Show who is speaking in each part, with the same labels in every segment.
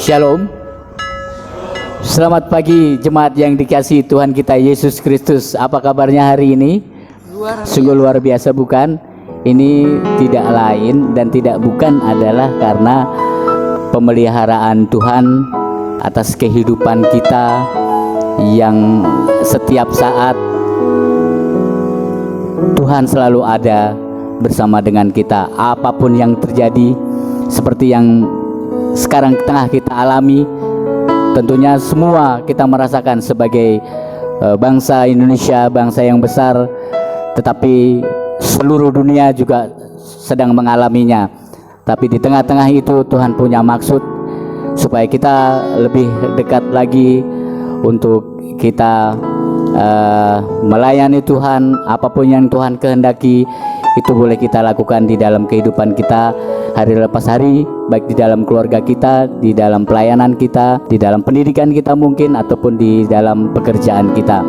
Speaker 1: Shalom. Selamat pagi jemaat yang dikasihi Tuhan kita Yesus Kristus. Apa kabarnya hari ini? Sungguh luar biasa bukan? Ini tidak lain dan tidak bukan adalah karena pemeliharaan Tuhan atas kehidupan kita yang setiap saat Tuhan selalu ada bersama dengan kita. Apapun yang terjadi, seperti yang sekarang tengah kita alami, tentunya semua kita merasakan sebagai bangsa Indonesia, bangsa yang besar, tetapi seluruh dunia juga sedang mengalaminya. Tapi di tengah-tengah itu Tuhan punya maksud supaya kita lebih dekat lagi untuk kita melayani Tuhan. Apapun yang Tuhan kehendaki itu boleh kita lakukan di dalam kehidupan kita hari lepas hari, baik di dalam keluarga kita, di dalam pelayanan kita, di dalam pendidikan kita mungkin, ataupun di dalam pekerjaan kita.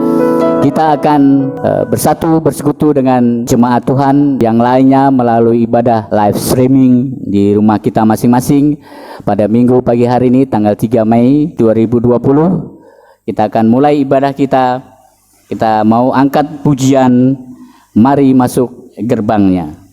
Speaker 1: Kita akan bersatu, bersekutu dengan jemaat Tuhan yang lainnya melalui ibadah live streaming di rumah kita masing-masing pada Minggu pagi hari ini tanggal 3 Mei 2020. Kita akan mulai ibadah kita. Kita mau angkat pujian Mari Masuk Gerbangnya.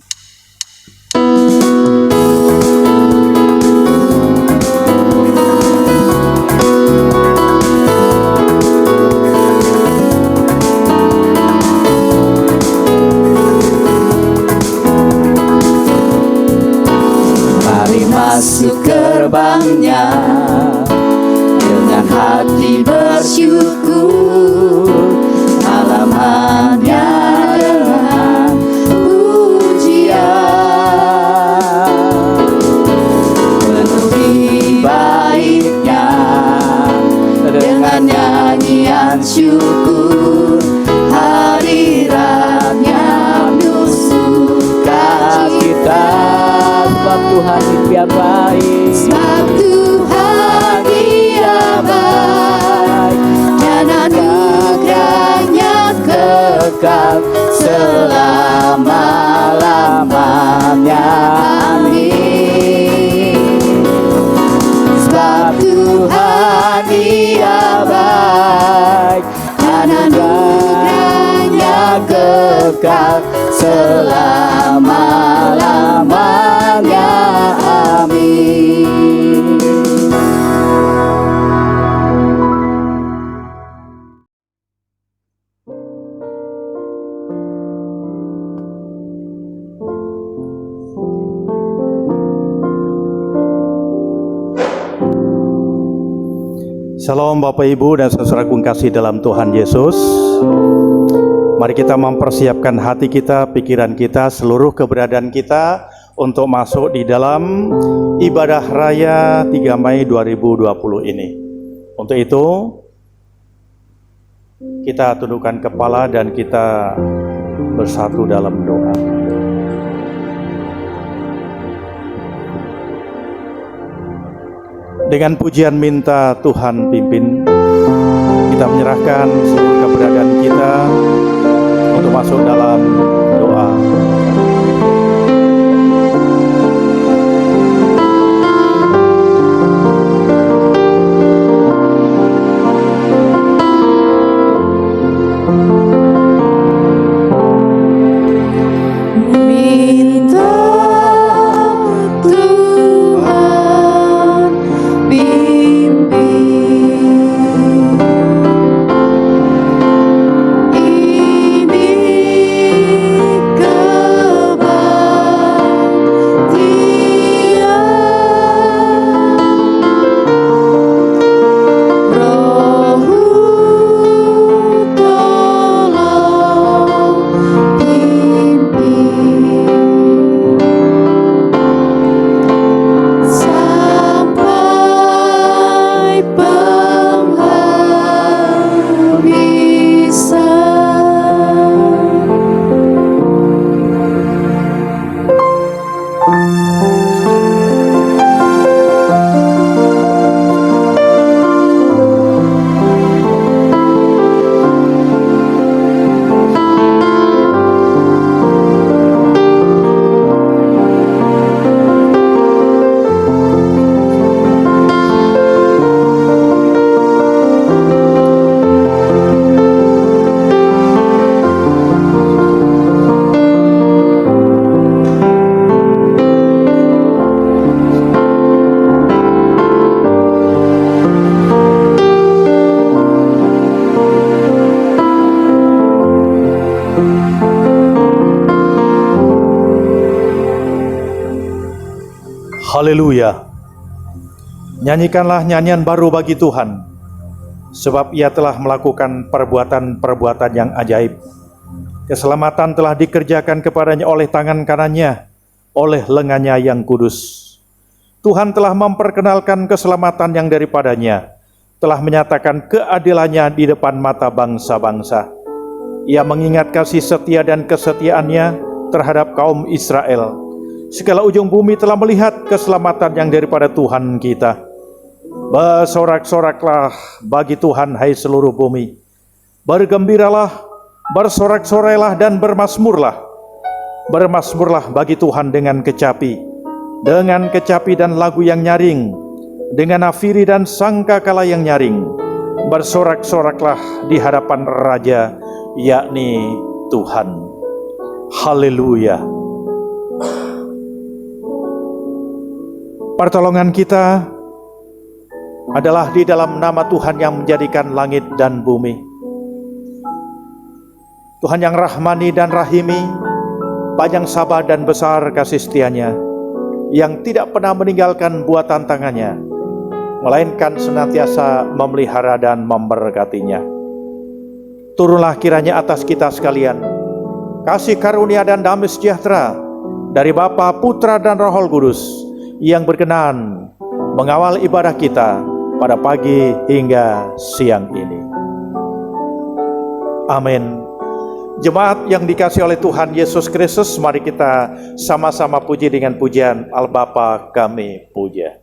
Speaker 1: Mari masuk gerbangnya dengan hati bersyukur, halamannya dengan pujian, penuhi baitnya dengan nyanyian syukur, hadiratnya penuh sukacita, sebab Tuhan dia baik, sebab Tuhan dia baik, dan anugerahnya kekal selama-lamanya. Amin. Sebab Tuhan dia baik, dan anugerahnya kekal selama-lamanya. Amin.
Speaker 2: Shalom Bapak Ibu dan saudaraku kasih dalam Tuhan Yesus. Mari kita mempersiapkan hati kita, pikiran kita, seluruh keberadaan kita untuk masuk di dalam ibadah raya 3 Mei 2020 ini. Untuk itu kita tundukkan kepala dan kita bersatu dalam doa. Dengan pujian minta Tuhan pimpin, kita menyerahkan seluruh keberadaan kita untuk masuk dalam doa.
Speaker 3: Ini
Speaker 2: Haleluya. Nyanyikanlah nyanyian baru bagi Tuhan, sebab Ia telah melakukan perbuatan-perbuatan yang ajaib. Keselamatan telah dikerjakan kepadanya oleh tangan kanannya, oleh lengannya yang kudus. Tuhan telah memperkenalkan keselamatan yang daripadanya, telah menyatakan keadilannya di depan mata bangsa-bangsa. Ia mengingat kasih setia dan kesetiaannya terhadap kaum Israel. Segala ujung bumi telah melihat keselamatan yang daripada Tuhan kita. Bersorak-soraklah bagi Tuhan, hai seluruh bumi. Bergembiralah, bersorak-sorailah dan bermasmurlah. Bermasmurlah bagi Tuhan dengan kecapi dan lagu yang nyaring, dengan nafiri dan sangkakala yang nyaring. Bersorak-soraklah di hadapan Raja, yakni Tuhan. Haleluya. Pertolongan kita adalah di dalam nama Tuhan yang menjadikan langit dan bumi. Tuhan yang rahmani dan rahimi, panjang sabar dan besar kasih setianya, yang tidak pernah meninggalkan buatan tangannya, melainkan senantiasa memelihara dan memberkatinya. Turunlah kiranya atas kita sekalian kasih karunia dan damai sejahtera dari Bapa, Putra dan Roh Kudus, yang berkenan mengawal ibadah kita pada pagi hingga siang ini. Amin. Jemaat yang dikasihi oleh Tuhan Yesus Kristus, mari kita sama-sama puji dengan pujian Al-Bapa kami puja.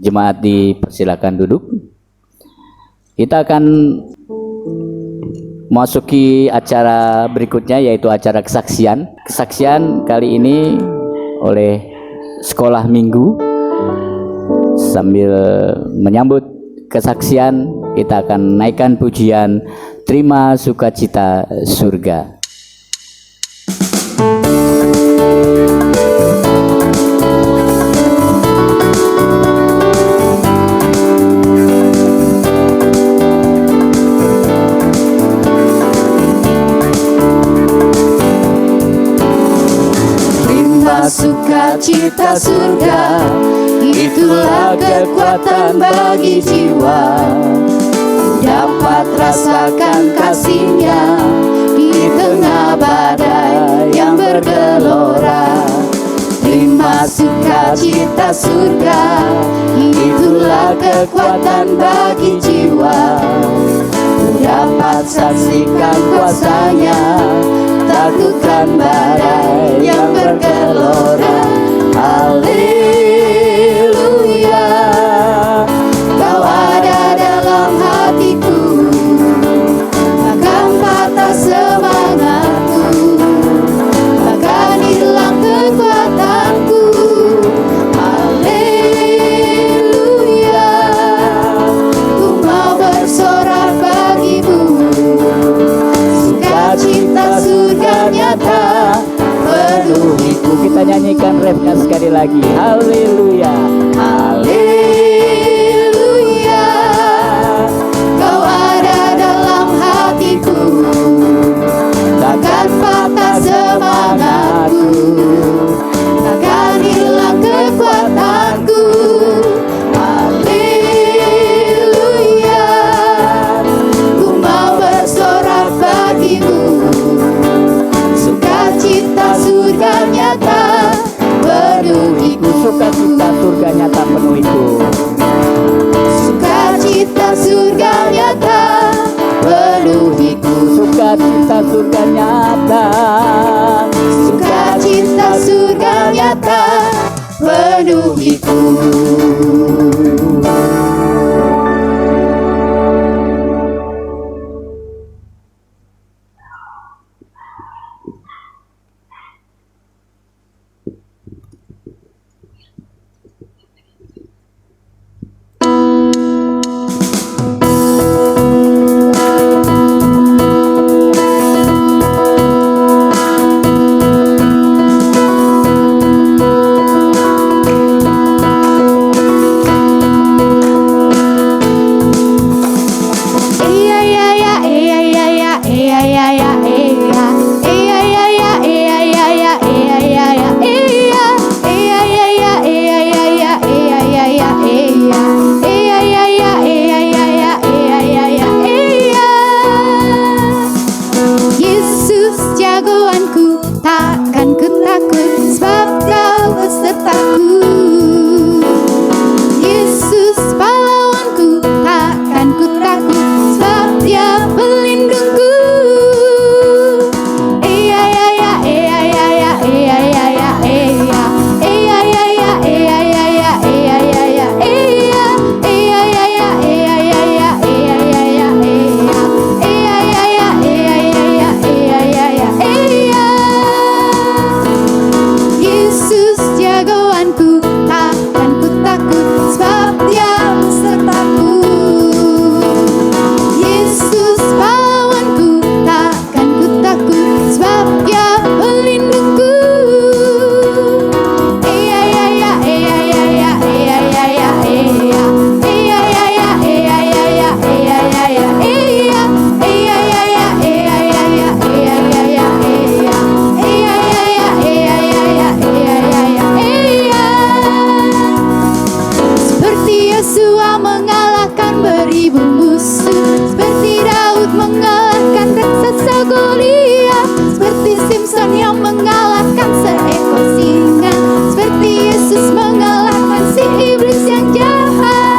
Speaker 1: Jemaat dipersilakan duduk. Kita akan masuki acara berikutnya, yaitu acara kesaksian. Kesaksian kali ini oleh sekolah minggu. Sambil menyambut kesaksian, kita akan naikkan pujian Terima Sukacita Surga.
Speaker 3: sukacita surga, itulah kekuatan bagi jiwa. Dapat rasakan kasih-Nya di tengah badai yang bergelora. Terima sukacita surga, itulah kekuatan bagi jiwa. Dapat saksikan kuasa-Nya, takutkan badai yang bergelora. Haleluya, Kau ada dalam hatiku, takkan patah semangatku, takkan hilang kekuatanku. Haleluya, ku mau bersorak bagimu, sukacita surga nyata penuhiku.
Speaker 1: Kita nyanyikan refnya sekali lagi. Haleluya.
Speaker 3: Haleluya, Kau ada dalam hatiku, takkan patah semangatku, takkan hilang kekuatanku. Haleluya, ku mau bersorak bagimu, sukacita surga nyata penuhiku.
Speaker 1: Sukacita surga nyata penuhiku.
Speaker 3: Sukacita surga nyata penuhiku.
Speaker 1: Sukacita surga nyata.
Speaker 3: Sukacita surga nyata penuhiku. Yesus jagoanku, takkan ku takut, sebab Kau besertaku. Yesus pahlawanku, takkan ku takut, sebab Dia pelindungku. Yesus jagoanku, takkan ku takut, sebab Dia besertaku. Yesus pahlawanku, takkan ku takut, sebab Dia pelindungku. Seperti Yesua mengalahkan beribu musuh, seperti Daud mengalahkan raksasa Goliat, seperti Simpson yang mengalahkan seekor singa, seperti Yesus mengalahkan si iblis yang jahat.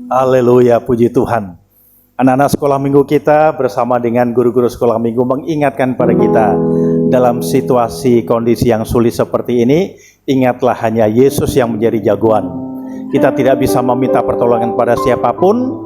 Speaker 2: Haleluya, puji Tuhan. Anak-anak sekolah minggu kita bersama dengan guru-guru sekolah minggu mengingatkan pada kita dalam situasi kondisi yang sulit seperti ini, ingatlah hanya Yesus yang menjadi jagoan. Kita tidak bisa meminta pertolongan pada siapapun.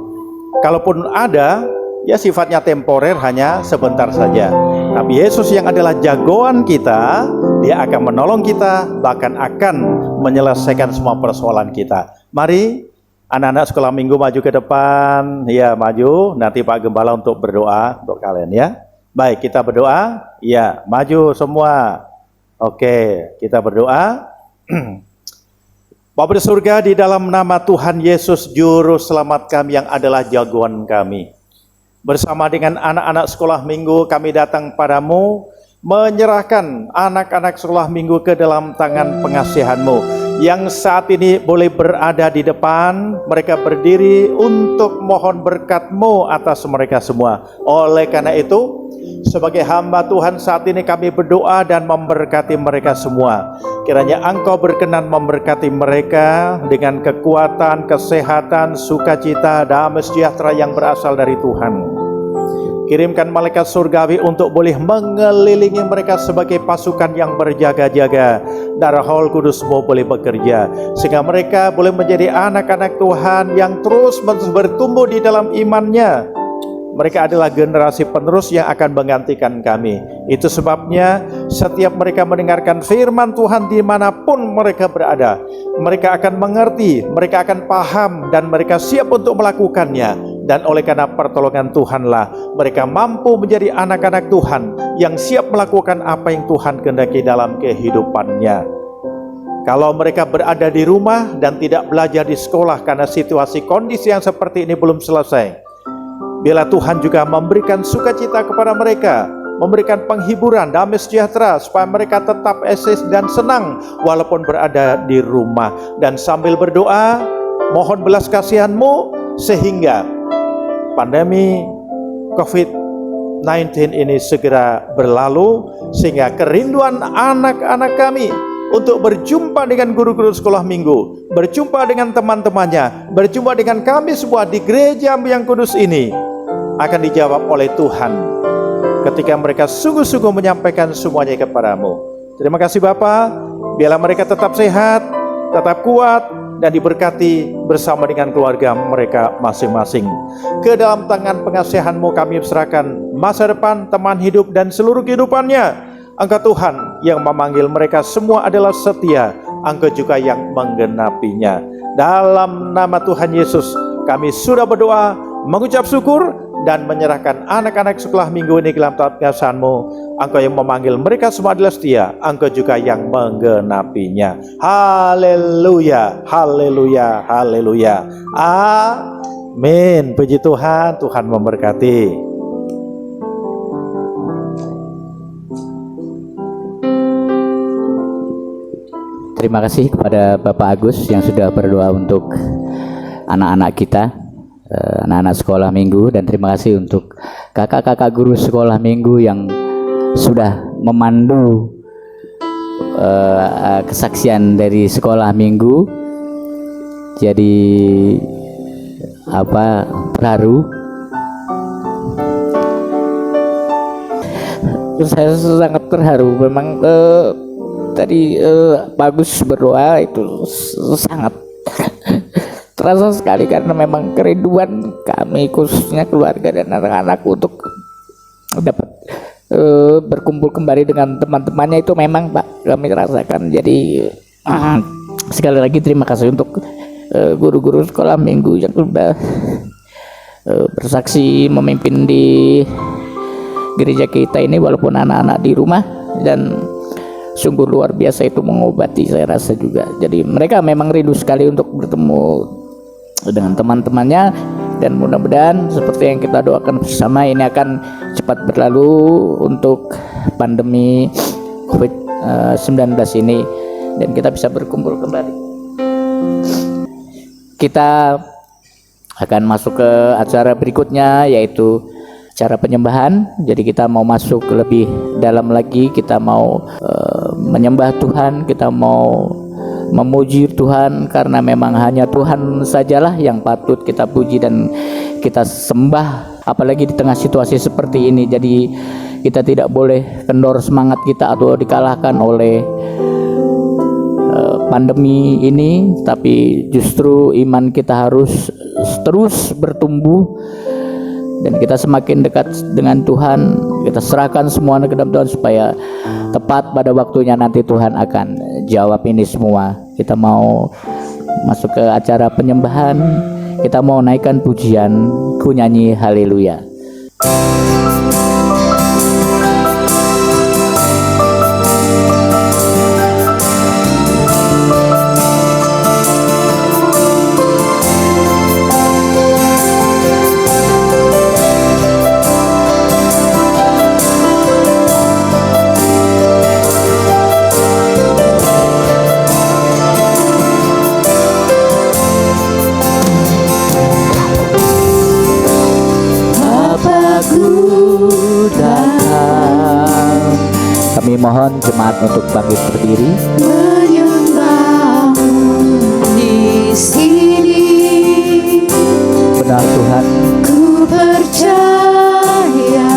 Speaker 2: Kalaupun ada, ya sifatnya temporer, hanya sebentar saja. Tapi Yesus yang adalah jagoan kita, Dia akan menolong kita, bahkan akan menyelesaikan semua persoalan kita. Mari anak-anak sekolah minggu maju ke depan. Ya, maju. Nanti Pak Gembala untuk berdoa untuk kalian ya. Baik, kita berdoa. Ya, maju semua. Oke, kita berdoa. Bapa di surga, di dalam nama Tuhan Yesus Juru Selamat kami yang adalah jagoan kami, bersama dengan anak-anak sekolah minggu kami datang padamu, menyerahkan anak-anak sekolah minggu ke dalam tangan pengasihan-Mu yang saat ini boleh berada di depan. Mereka berdiri untuk mohon berkat-Mu atas mereka semua. Oleh karena itu, sebagai hamba Tuhan saat ini kami berdoa dan memberkati mereka semua. Kiranya Engkau berkenan memberkati mereka dengan kekuatan, kesehatan, sukacita, damai sejahtera yang berasal dari Tuhan. Kirimkan malaikat surgawi untuk boleh mengelilingi mereka sebagai pasukan yang berjaga-jaga. Darah Roh Kudus-Mu boleh bekerja sehingga mereka boleh menjadi anak-anak Tuhan yang terus bertumbuh di dalam imannya. Mereka adalah generasi penerus yang akan menggantikan kami. Itu sebabnya setiap mereka mendengarkan firman Tuhan dimanapun mereka berada, mereka akan mengerti, mereka akan paham, dan mereka siap untuk melakukannya. Dan oleh karena pertolongan Tuhanlah mereka mampu menjadi anak-anak Tuhan yang siap melakukan apa yang Tuhan kehendaki dalam kehidupannya. Kalau mereka berada di rumah dan tidak belajar di sekolah karena situasi kondisi yang seperti ini belum selesai, biarlah Tuhan juga memberikan sukacita kepada mereka, memberikan penghiburan, damai sejahtera, supaya mereka tetap eksis dan senang walaupun berada di rumah. Dan sambil berdoa, mohon belas kasihan-Mu sehingga pandemi COVID-19 ini segera berlalu, sehingga kerinduan anak-anak kami untuk berjumpa dengan guru-guru sekolah minggu, berjumpa dengan teman-temannya, berjumpa dengan kami semua di gereja yang kudus ini akan dijawab oleh Tuhan ketika mereka sungguh-sungguh menyampaikan semuanya kepadamu. Terima kasih Bapa, biarlah mereka tetap sehat, tetap kuat, dan diberkati bersama dengan keluarga mereka masing-masing. Ke dalam tangan pengasihan-Mu kami serahkan masa depan, teman hidup, dan seluruh kehidupannya. Engkau Tuhan yang memanggil mereka semua adalah setia, Engkau juga yang menggenapinya. Dalam nama Tuhan Yesus kami sudah berdoa, mengucap syukur, dan menyerahkan anak-anak sekolah minggu ini ke dalam pengasihan-Mu. Engkau yang memanggil mereka semua adalah setia, Engkau juga yang menggenapinya. Haleluya, haleluya, haleluya. Amin. Puji Tuhan, Tuhan memberkati.
Speaker 1: Terima kasih kepada Bapak Agus yang sudah berdoa untuk anak-anak kita, anak-anak sekolah minggu, dan terima kasih untuk kakak-kakak guru sekolah minggu yang sudah memandu kesaksian dari sekolah minggu. Jadi terharu. Saya sangat terharu memang. Tadi bagus berdoa itu sangat terasa sekali, karena memang kerinduan kami khususnya keluarga dan anak-anak untuk dapat berkumpul kembali dengan teman-temannya itu memang Pak kami rasakan. Jadi sekali lagi terima kasih untuk guru-guru sekolah minggu yang sudah bersaksi memimpin di gereja kita ini walaupun anak-anak di rumah, dan sungguh luar biasa itu mengobati saya rasa juga. Jadi mereka memang rindu sekali untuk bertemu dengan teman-temannya, dan mudah-mudahan seperti yang kita doakan bersama ini akan cepat berlalu untuk pandemi COVID-19 ini, dan kita bisa berkumpul kembali. Kita akan masuk ke acara berikutnya, yaitu acara penyembahan. Jadi kita mau masuk lebih dalam lagi, kita mau menyembah Tuhan, kita mau memuji Tuhan, karena memang hanya Tuhan sajalah yang patut kita puji dan kita sembah, apalagi di tengah situasi seperti ini. Jadi kita tidak boleh kendor semangat kita atau dikalahkan oleh pandemi ini, tapi justru iman kita harus terus bertumbuh dan kita semakin dekat dengan Tuhan. Kita serahkan semuanya ke dalam Tuhan supaya tepat pada waktunya nanti Tuhan akan jawab ini semua. Kita mau masuk ke acara penyembahan, kita mau naikkan pujian, ku nyanyi haleluya. Kami mohon jemaat untuk bangkit berdiri.
Speaker 3: Menyembahmu di sini.
Speaker 1: Benar Tuhan,
Speaker 3: Ku percaya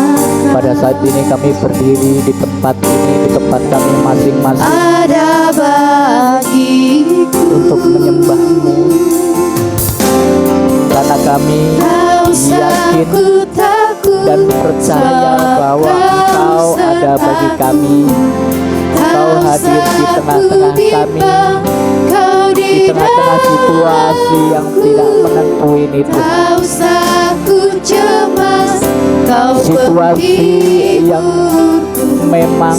Speaker 1: pada saat ini kami berdiri di tempat ini, di tempat kami masing-masing,
Speaker 3: ada bagiku
Speaker 1: untuk menyembah-Mu, karena kami yakin dan percaya bahwa Engkau ada bagi kami. Engkau hadir di tengah-tengah kami, di tengah-tengah situasi yang tidak menentu ini Tuhan. Situasi yang memang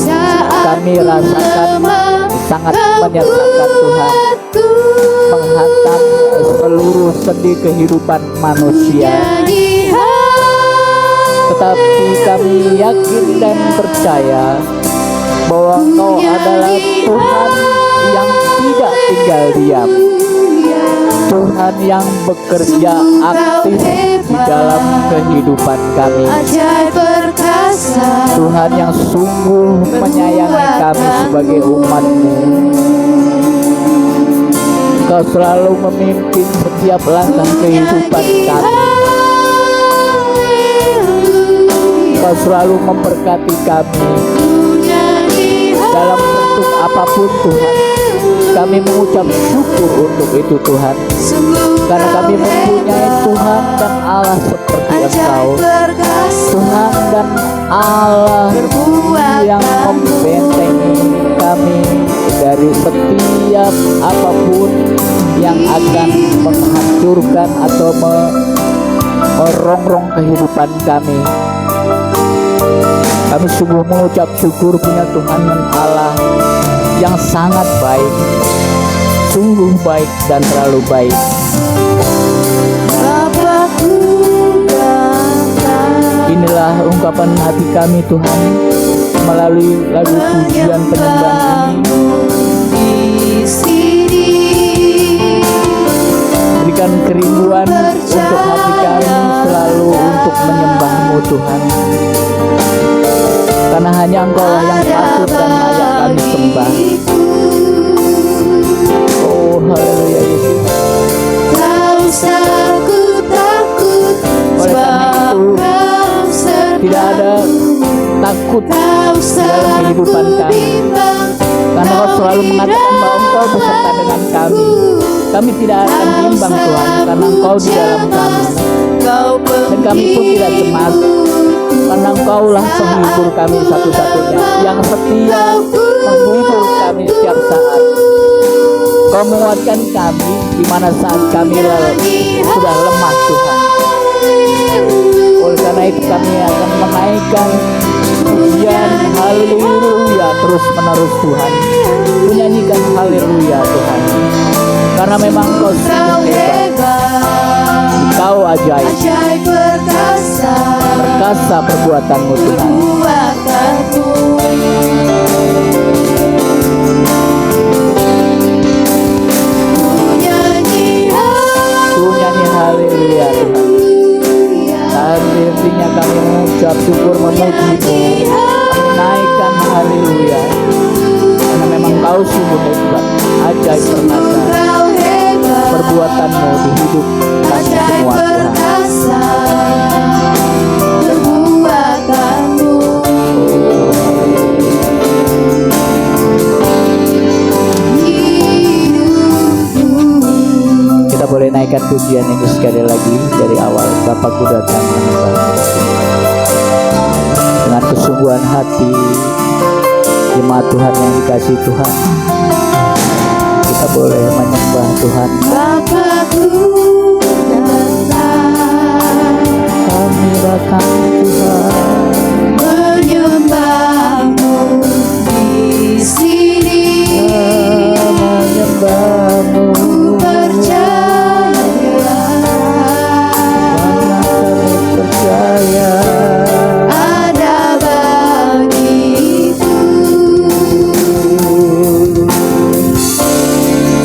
Speaker 1: kami rasakan sangat menyesatkan Tuhan, menghantam seluruh sendi kehidupan manusia. Tetapi kami yakin dan percaya bahwa Engkau adalah Tuhan yang tidak tinggal diam, Tuhan yang bekerja aktif di dalam kehidupan kami, Tuhan yang sungguh menyayangi kami sebagai umat-Mu. Engkau selalu memimpin setiap langkah kehidupan kami. Engkau selalu memberkati kami dalam bentuk apapun Tuhan. Kami mengucap syukur untuk itu Tuhan, karena kami mempunyai Tuhan dan Allah seperti Engkau, Tuhan dan Allah yang membentengi kami dari setiap apapun yang akan menghancurkan atau merongrong kehidupan kami. Kami sungguh mengucap syukur punya Tuhan dan Allah yang sangat baik, sungguh baik dan terlalu baik. Inilah ungkapan hati kami Tuhan melalui lagu pujian penyembahan ini. Berikan kerinduan untuk hati kami selalu untuk menyembah-Mu Tuhan, karena hanya Engkau yang patut dan layak kami sembah. Oh haleluya Yesus. Oleh karena itu tidak ada takut dalam kehidupan kami, karena Engkau selalu mengatakan bahwa Engkau beserta dengan kami. Kami tidak akan bimbang Tuhan, karena Engkau di dalam kami, dan kami pun tidak cemas, karena Engkaulah penghibur kami satu-satunya yang setia menghibur kami setiap saat. Kau menguatkan kami di mana saat kami sudah lemah Tuhan. Oleh karena itu kami akan menaikkan pujian haleluya terus menerus Tuhan, menyanyikan haleluya Tuhan, karena memang Engkau sungguh hebat, Engkau ajaib, perkasa perbuatan-Mu Tuhan. Ku nyanyi haleluya Tuhan. Henti-hentinya kami mengucap syukur memuji-Mu, kami naikkan haleluya, karena memang Kau sungguh hebat. ajaib perkasa
Speaker 3: Kau hebat,
Speaker 1: perbuatan-Mu di hidup kami
Speaker 3: ajaib
Speaker 1: semua Tuhan.
Speaker 3: perkasa, perbuatan-Mu.
Speaker 1: Kita boleh naikkan pujian ini sekali lagi dari awal. Bapakku datang menyembah dengan kesungguhan hati, jemaat Tuhan yang dikasihi Tuhan. Kita boleh menyembah Tuhan.
Speaker 3: Bapakku datang,
Speaker 1: Kami datang Tuhan,
Speaker 3: menyembah-Mu di sini.
Speaker 1: menyembah-Mu.
Speaker 3: Ku percaya,
Speaker 1: Kami percaya
Speaker 3: ada bagiku.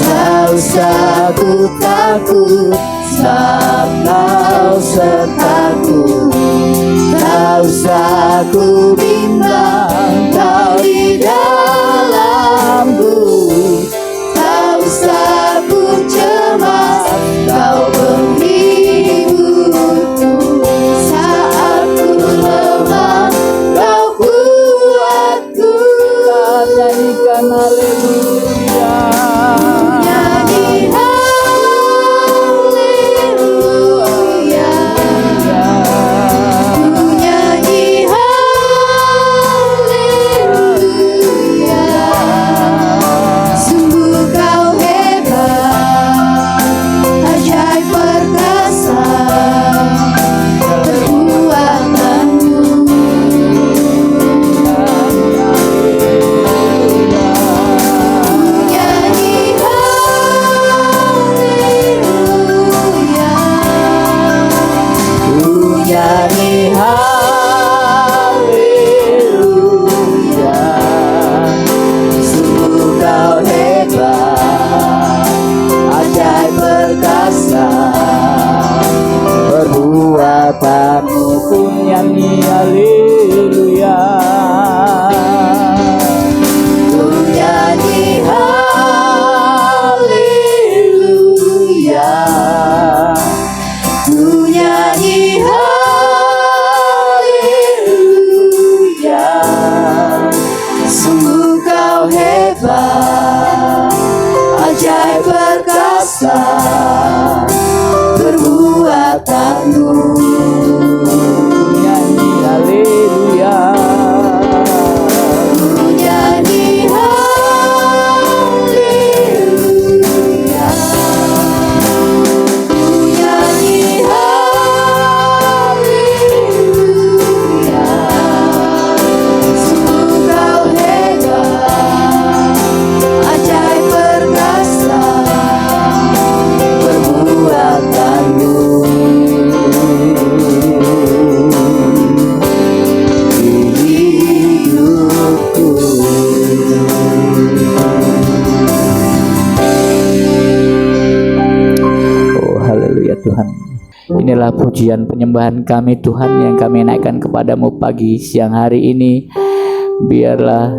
Speaker 3: Tak usah ku takut, sebab Kau sertaku. Tak usah ku bimbang, Kau di dalamku. Tak usah ku cemas, Kau penghiburku. Saat ku lemah, Kau kuatku.
Speaker 1: nyanyikan haleluya.
Speaker 3: Nyanyi haleluya, nyanyi haleluya. Sungguh Kau hebat, ajaib perkasa, perbuatan-Mu. Nyanyi haleluya,
Speaker 1: Nyanyi haleluya. Sungguh Kau hebat, ajaib perkasa, perbuatan-Mu. Ku nyanyi haleluya.
Speaker 3: ku nyanyi haleluya, ku nyanyi haleluya. Sungguh Kau hebat, ajaib perkasa, perbuatan-Mu.
Speaker 1: Nyanyi haleluya.
Speaker 3: Ku nyanyi haleluya, ku nyanyi haleluya. Sungguh Kau hebat, ajaib perkasa, perbuatan-Mu.
Speaker 1: Oh haleluya Tuhan. Inilah pujian penyembahan kami Tuhan yang kami naikkan kepadamu pagi siang hari ini. Biarlah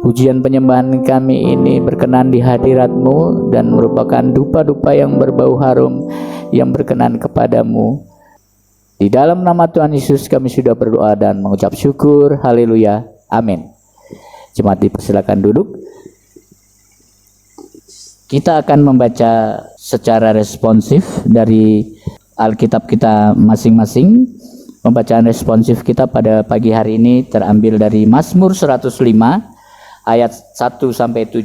Speaker 1: pujian penyembahan kami ini berkenan di hadirat-Mu dan merupakan dupa-dupa yang berbau harum yang berkenan kepadamu. Di dalam nama Tuhan Yesus kami sudah berdoa dan mengucap syukur. Haleluya. Amin. Jemaat dipersilakan duduk. Kita akan membaca secara responsif dari Alkitab kita masing-masing. Pembacaan responsif kita pada pagi hari ini terambil dari Mazmur 105 ayat 1 sampai 7.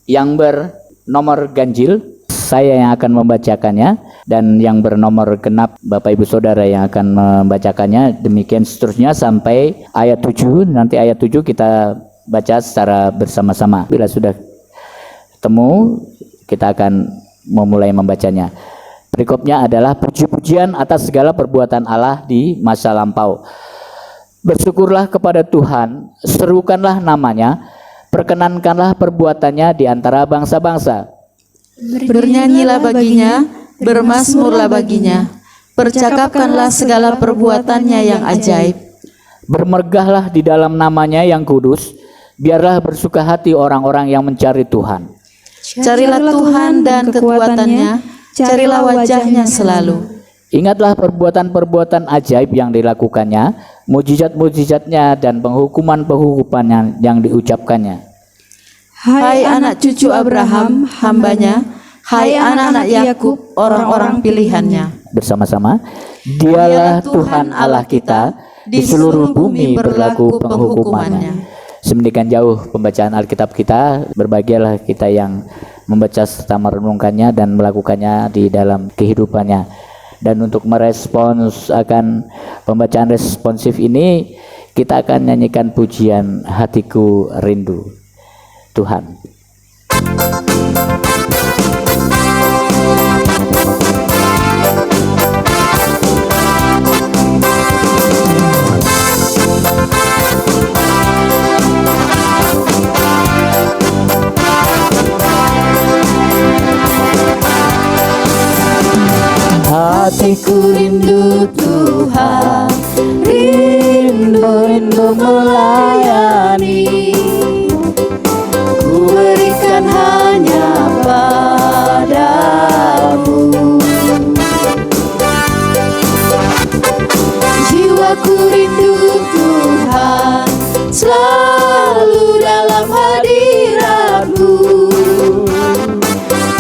Speaker 1: Yang bernomor ganjil saya yang akan membacakannya, dan yang bernomor genap Bapak Ibu Saudara yang akan membacakannya. Demikian seterusnya sampai ayat 7. Nanti ayat 7 kita baca secara bersama-sama. Bila sudah ketemu, kita akan memulai membacanya. Perikopnya adalah puji-pujian atas segala perbuatan Allah di masa lampau. Bersyukurlah kepada Tuhan, serukanlah namanya, perkenankanlah perbuatannya di antara bangsa-bangsa.
Speaker 4: Bernyanyilah baginya, bermazmurlah baginya, percakapkanlah segala perbuatannya yang ajaib.
Speaker 1: Bermegahlah di dalam namanya yang kudus, biarlah bersuka hati orang-orang yang mencari Tuhan.
Speaker 4: Carilah Tuhan dan kekuatannya, carilah wajahnya selalu.
Speaker 1: Ingatlah perbuatan-perbuatan ajaib yang dilakukannya, mujizat-mujizatnya dan penghukuman-penghukumannya yang diucapkannya.
Speaker 4: Hai anak cucu Abraham, hambanya, hai anak-anak Yakub, orang-orang pilihannya.
Speaker 1: Bersama-sama, dialah Tuhan Allah kita, di seluruh bumi berlaku penghukumannya. Sedemikian jauh pembacaan Alkitab kita, berbahagialah kita yang membaca serta merenungkannya dan melakukannya di dalam kehidupannya. Dan untuk merespons akan pembacaan responsif ini, kita akan nyanyikan pujian Hatiku Rindu Tuhan.
Speaker 3: Hatiku rindu Tuhan, rindu melayani. Ku berikan hanya padamu. Jiwaku rindu Tuhan, selalu dalam hadirat-Mu.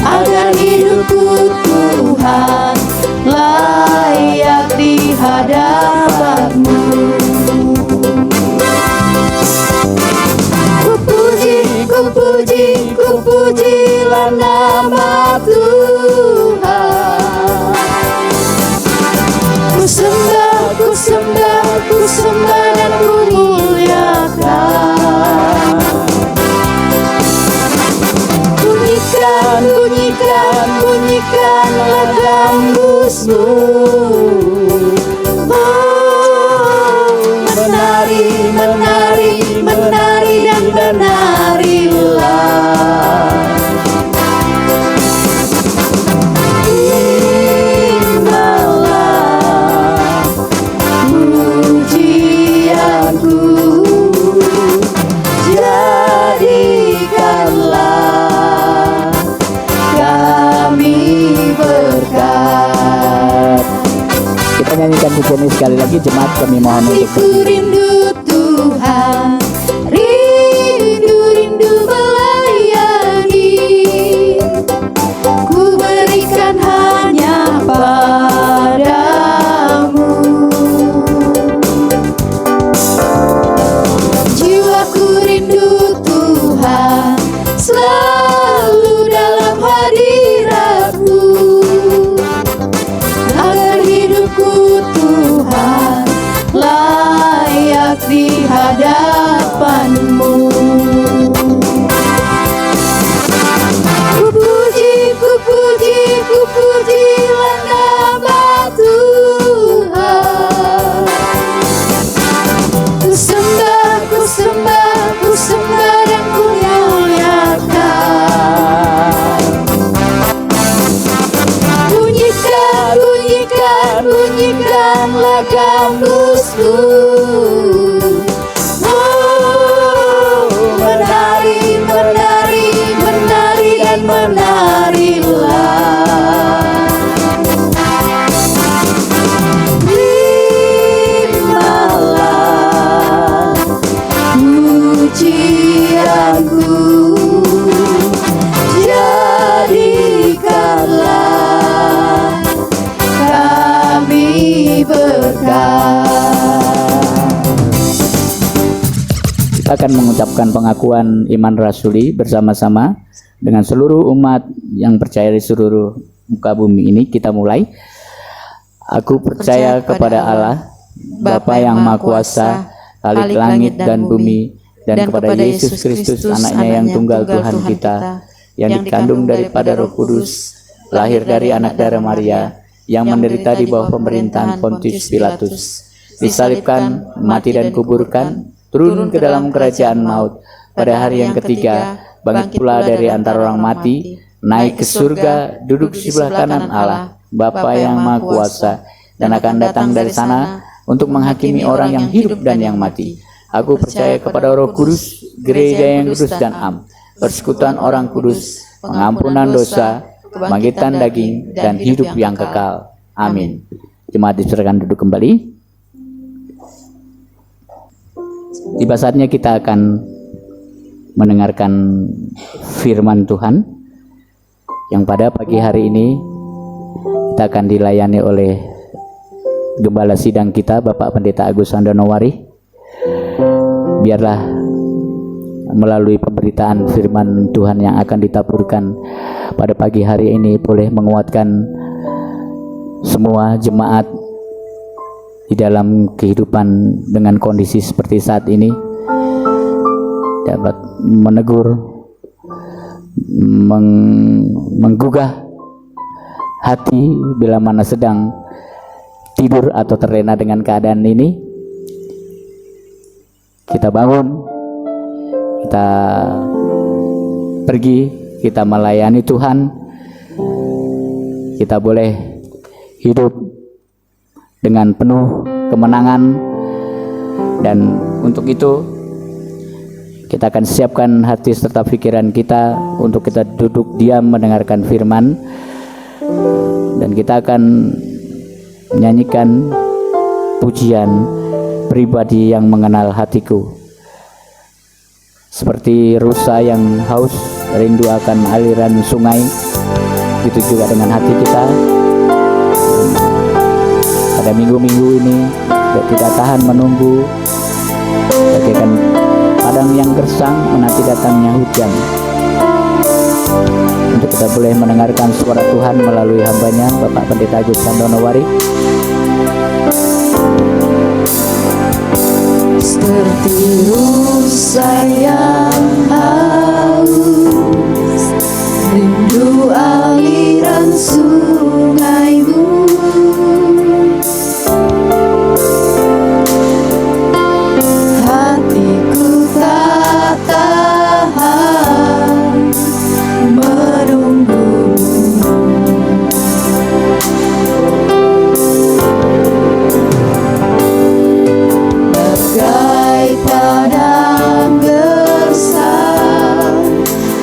Speaker 3: Agar hidupku Tuhan layak di hadapan-Mu. Ku pujilah nama Tuhan. Ku sembah dan ku muliakan. Bunyikanlah gambus-Mu. Oh, menari dan menarilah. Terimalah pujianku, jadikanlah kami berkat.
Speaker 1: Kita nyanyikan pujian ini sekali lagi, jemaat, kami mohon untuk
Speaker 3: Hatiku rindu Tuhan, rindu melayani. Ku berikan hanya padamu. Jiwaku rindu Tuhan, selalu dalam hadirat-Mu. Agar hidupku Tuhan layak di hadapan-Mu. Ku pujilah nama Tuhan. Ku sembah dan ku muliakan. Bunyikanlah gambus-Mu. Oh, menari dan menarilah. Terimalah pujianku, jadikanlah kami berkat.
Speaker 1: kita akan mengucapkan pengakuan iman rasuli bersama-sama dengan seluruh umat yang percaya di seluruh muka bumi ini. Kita mulai. Aku percaya kepada Allah, Bapa yang Maha Kuasa, Khalik langit dan bumi, dan kepada Yesus Kristus, anaknya yang tunggal Tuhan kita, yang dikandung daripada Roh Kudus, lahir dari anak darah Maria, yang menderita di bawah pemerintahan Pontius Pilatus, disalibkan, mati dan kuburkan, turun ke dalam kerajaan maut, pada hari yang ketiga bangkit pula dari antara orang mati, naik ke surga, duduk di sebelah kanan Allah, Bapa yang Maha Kuasa, dan akan datang dari sana untuk menghakimi orang yang hidup dan yang mati. Aku percaya kepada Roh Kudus, gereja yang kudus dan am, persekutuan orang kudus, pengampunan dosa, kebangkitan daging, dan hidup yang kekal. Amin. Jemaat diserahkan duduk kembali. Tiba saatnya kita akan mendengarkan firman Tuhan yang pada pagi hari ini kita akan dilayani oleh Gembala Sidang kita, Bapak Pendeta Agus Handonowari. Biarlah melalui pemberitaan firman Tuhan yang akan ditaburkan pada pagi hari ini boleh menguatkan semua jemaat di dalam kehidupan dengan kondisi seperti saat ini, dapat menegur, menggugah hati bila mana sedang tidur atau terlena dengan keadaan ini. Kita bangun, kita pergi, kita melayani Tuhan, kita boleh hidup dengan penuh kemenangan. Dan untuk itu kita akan siapkan hati serta pikiran kita untuk kita duduk diam mendengarkan firman, dan kita akan menyanyikan pujian pribadi yang mengenal hatiku. Seperti rusa yang haus rindu akan aliran sungai, itu juga dengan hati kita. Pada minggu-minggu ini tidak tahan menunggu, bagaikan padang yang gersang menanti datangnya hujan, untuk kita boleh mendengarkan suara Tuhan melalui hambanya Bapak Pendeta Agus Handonowari.
Speaker 3: Seperti rusa yang haus rindu aliran sungaimu, hatiku tak tahan menunggumu. Bagai padang gersang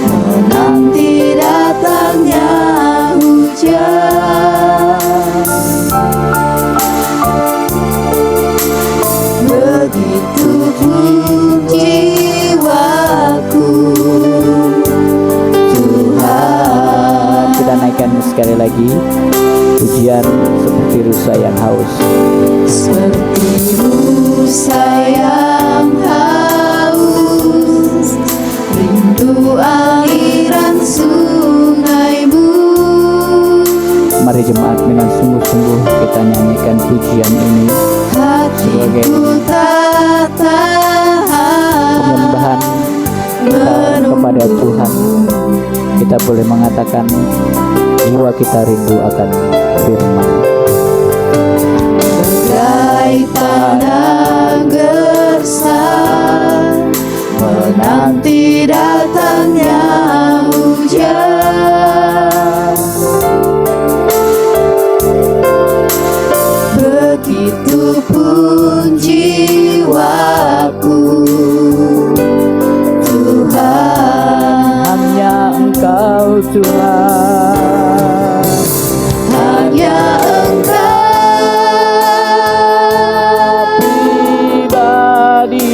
Speaker 3: menanti datangnya hujan, begitupun jiwaku Tuhan.
Speaker 1: Kita naikkan sekali lagi pujian seperti rusa yang haus.
Speaker 3: Seperti rusa yang haus rindu aliran sungaimu.
Speaker 1: Mari jemaat dengan sungguh-sungguh kita nyanyikan pujian ini sebagai
Speaker 3: Hatiku tak tahan
Speaker 1: penyembahan kita kepada Tuhan. Kita boleh mengatakan jiwa kita rindu akan firman.
Speaker 3: bagai padang gersang menanti datangnya hujan, begitupun jiwaku Tuhan.
Speaker 1: Hanya Engkau Tuhan,
Speaker 3: Hanya Engkau
Speaker 1: pribadi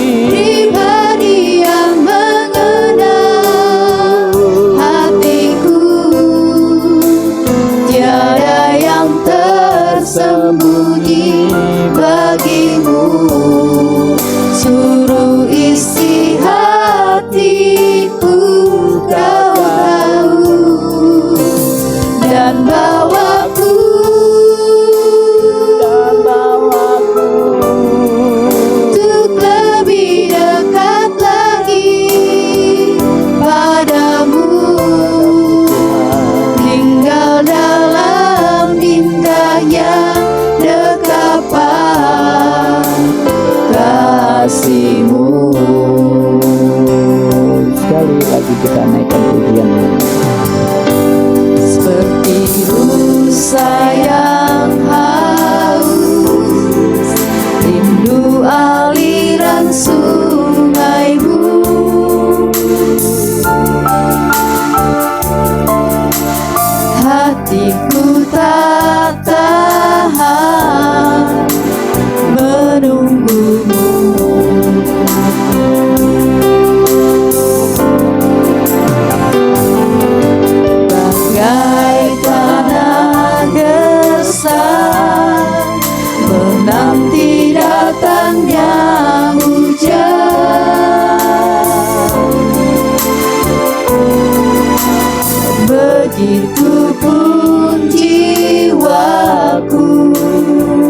Speaker 3: itu pun jiwaku Tuhan,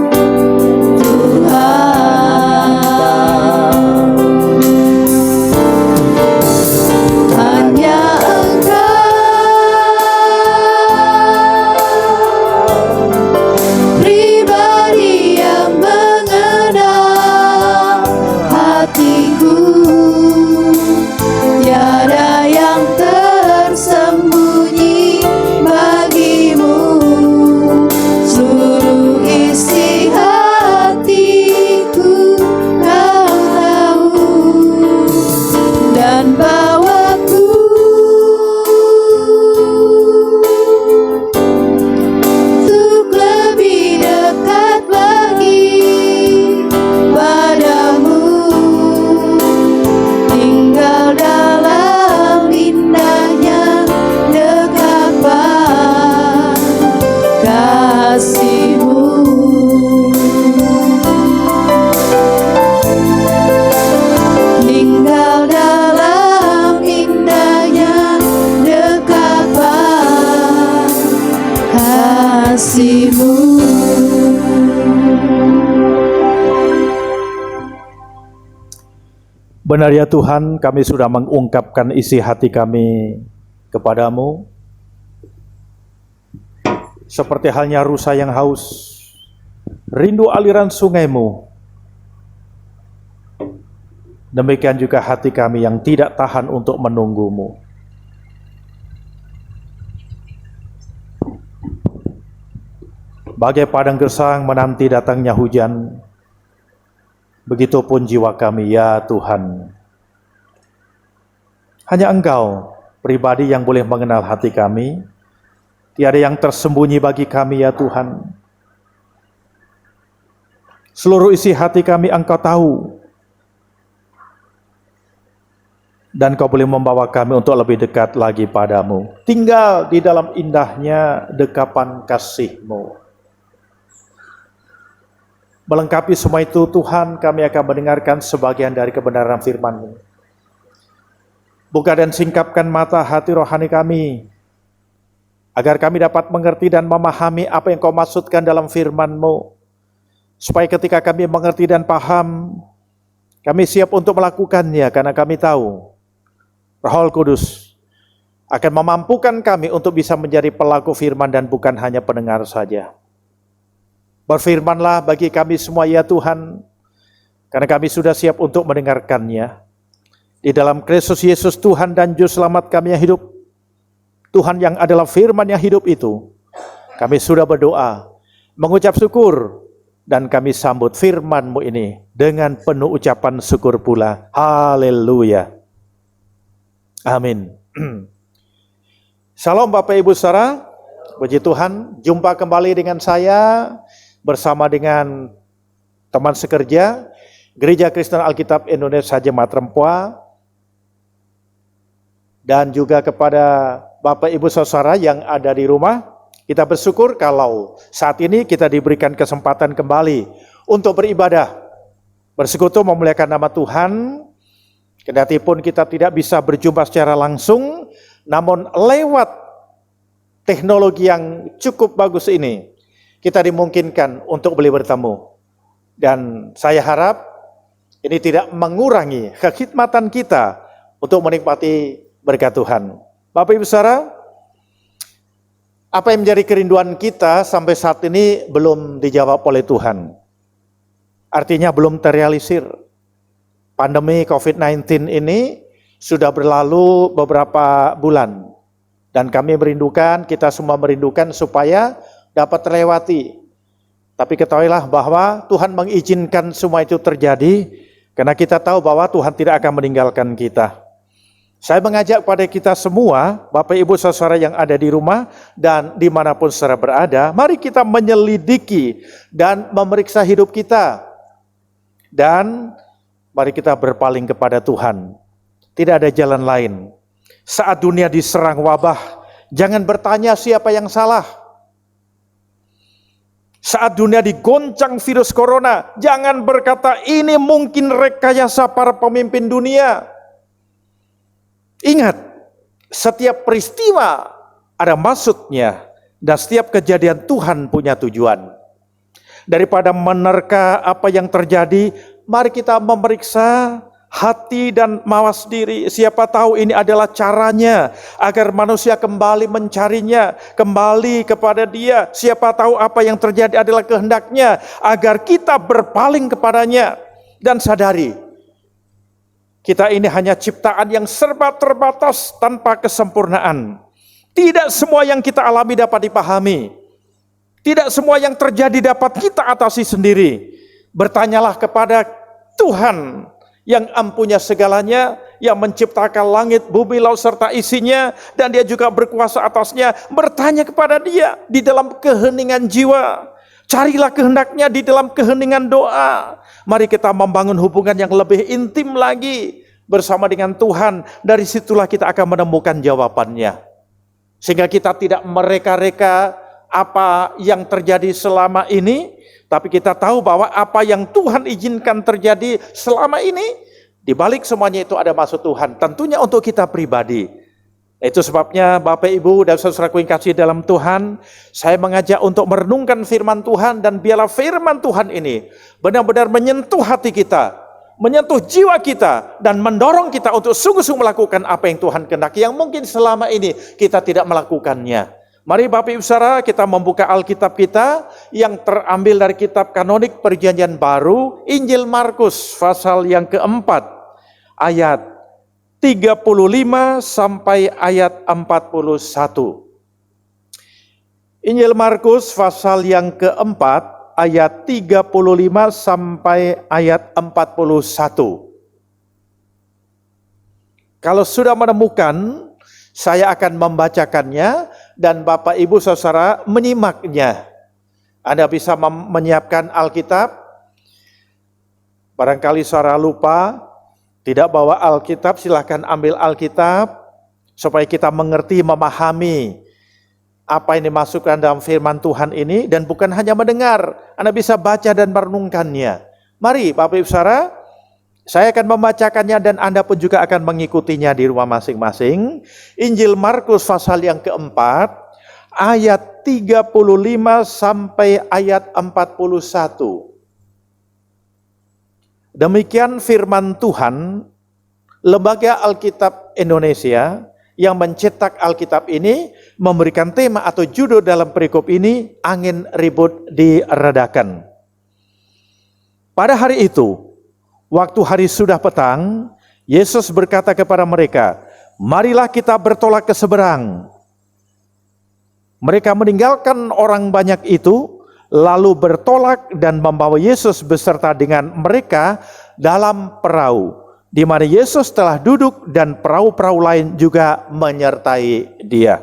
Speaker 3: hanya pribadi yang mengenal hatiku, tiada yang tersembunyi bagimu, seluruh isi hatiku kau tahu, dan bawaku untuk lebih dekat lagi padamu, tinggal dalam indahnya dekapan kasih-Mu. Tinggal dalam indahnya dekapan kasih-Mu.
Speaker 2: Benar ya Tuhan, kami sudah mengungkapkan isi hati kami kepadamu. Seperti halnya rusa yang haus, rindu aliran sungai-Mu. Demikian juga hati kami yang tidak tahan untuk menunggu-Mu. Bagai padang gersang menanti datangnya hujan, begitupun jiwa kami ya Tuhan. Hanya Engkau pribadi yang boleh mengenal hati kami, tiada yang tersembunyi bagi kami ya Tuhan. Seluruh isi hati kami Engkau tahu, dan Kau boleh membawa kami untuk lebih dekat lagi padamu, tinggal di dalam indahnya dekapan kasih-Mu. Melengkapi semua itu Tuhan, kami akan mendengarkan sebagian dari kebenaran firman-Mu. Buka dan singkapkan mata hati rohani kami, agar kami dapat mengerti dan memahami apa yang Kau maksudkan dalam firman-Mu, supaya ketika kami mengerti dan paham, kami siap untuk melakukannya, karena kami tahu Roh Kudus akan memampukan kami untuk bisa menjadi pelaku firman dan bukan hanya pendengar saja. Berfirmanlah bagi kami semua ya Tuhan, karena kami sudah siap untuk mendengarkannya. Di dalam Kristus Yesus Tuhan dan Juru Selamat kami yang hidup, Tuhan yang adalah firman yang hidup itu, kami sudah berdoa, mengucap syukur, dan kami sambut firman-Mu ini dengan penuh ucapan syukur pula. Haleluya. Amin. Salam Bapak Ibu Saudara, puji Tuhan, jumpa kembali dengan saya bersama dengan teman sekerja Gereja Kristen Alkitab Indonesia Jemaat Rempoa, dan juga kepada Bapak Ibu Saudara yang ada di rumah. Kita bersyukur kalau saat ini kita diberikan kesempatan kembali untuk beribadah, bersekutu memuliakan nama Tuhan. Kendati pun kita tidak bisa berjumpa secara langsung, namun lewat teknologi yang cukup bagus ini, kita dimungkinkan untuk boleh bertemu. Dan saya harap ini tidak mengurangi kekhidmatan kita untuk menikmati berkat Tuhan. Bapak Ibu Saudara, apa yang menjadi kerinduan kita sampai saat ini belum dijawab oleh Tuhan. Artinya belum terrealisir. Pandemi COVID-19 ini sudah berlalu beberapa bulan. Dan kami merindukan, kita semua merindukan supaya dapat terlewati. Tapi ketahuilah bahwa Tuhan mengizinkan semua itu terjadi, karena kita tahu bahwa Tuhan tidak akan meninggalkan kita. Saya mengajak pada kita semua, Bapak Ibu Saudara yang ada di rumah dan dimanapun saudara berada, mari kita menyelidiki dan memeriksa hidup kita. Dan mari kita berpaling kepada Tuhan. Tidak ada jalan lain. Saat dunia diserang wabah, jangan bertanya siapa yang salah. Saat dunia digoncang virus corona, jangan berkata ini mungkin rekayasa para pemimpin dunia. Ingat, setiap peristiwa ada maksudnya, dan setiap kejadian Tuhan punya tujuan. Daripada menerka apa yang terjadi, mari kita memeriksa hati dan mawas diri. Siapa tahu ini adalah caranya agar manusia kembali mencarinya, kembali kepada Dia. Siapa tahu apa yang terjadi adalah kehendaknya agar kita berpaling kepadanya dan sadari kita ini hanya ciptaan yang serba terbatas tanpa kesempurnaan. Tidak semua yang kita alami dapat dipahami. Tidak semua yang terjadi dapat kita atasi sendiri. Bertanyalah kepada Tuhan yang empunya segalanya, yang menciptakan langit, bumi, laut serta isinya, dan Dia juga berkuasa atasnya. Bertanya kepada Dia di dalam keheningan jiwa. Carilah kehendaknya di dalam keheningan doa. Mari kita membangun hubungan yang lebih intim lagi bersama dengan Tuhan. Dari situlah kita akan menemukan jawabannya. Sehingga kita tidak mereka-reka apa yang terjadi selama ini, tapi kita tahu bahwa apa yang Tuhan izinkan terjadi selama ini, di balik semuanya itu ada maksud Tuhan, tentunya untuk kita pribadi. Itu sebabnya Bapak Ibu dan saudaraku yang kasih dalam Tuhan, saya mengajak untuk merenungkan firman Tuhan, dan biarlah firman Tuhan ini benar-benar menyentuh hati kita, menyentuh jiwa kita, dan mendorong kita untuk sungguh-sungguh melakukan apa yang Tuhan kehendaki, yang mungkin selama ini kita tidak melakukannya. Mari Bapak Ibu Saudara, kita membuka Alkitab kita yang terambil dari kitab kanonik Perjanjian Baru, Injil Markus pasal yang keempat, ayat 35 sampai ayat 41. Injil Markus pasal yang keempat, ayat 35 sampai ayat 41. Kalau sudah menemukan, saya akan membacakannya, dan Bapak Ibu Saudara menyimaknya. Anda bisa menyiapkan Alkitab. Barangkali saudara lupa, tidak bawa Alkitab, silahkan ambil Alkitab, supaya kita mengerti, memahami apa yang dimasukkan dalam firman Tuhan ini, dan bukan hanya mendengar, Anda bisa baca dan merenungkannya. Mari Bapak Ibu Saudara, saya akan membacakannya dan Anda pun juga akan mengikutinya di rumah masing-masing. Injil Markus pasal yang keempat, ayat 35 sampai ayat 41. Demikian firman Tuhan. Lembaga Alkitab Indonesia yang mencetak Alkitab ini memberikan tema atau judul dalam perikop ini, angin ribut diredakan. Pada hari itu, waktu hari sudah petang, Yesus berkata kepada mereka, "Marilah kita bertolak ke seberang." Mereka meninggalkan orang banyak itu, lalu bertolak dan membawa Yesus beserta dengan mereka dalam perahu, di mana Yesus telah duduk dan perahu-perahu lain juga menyertai Dia.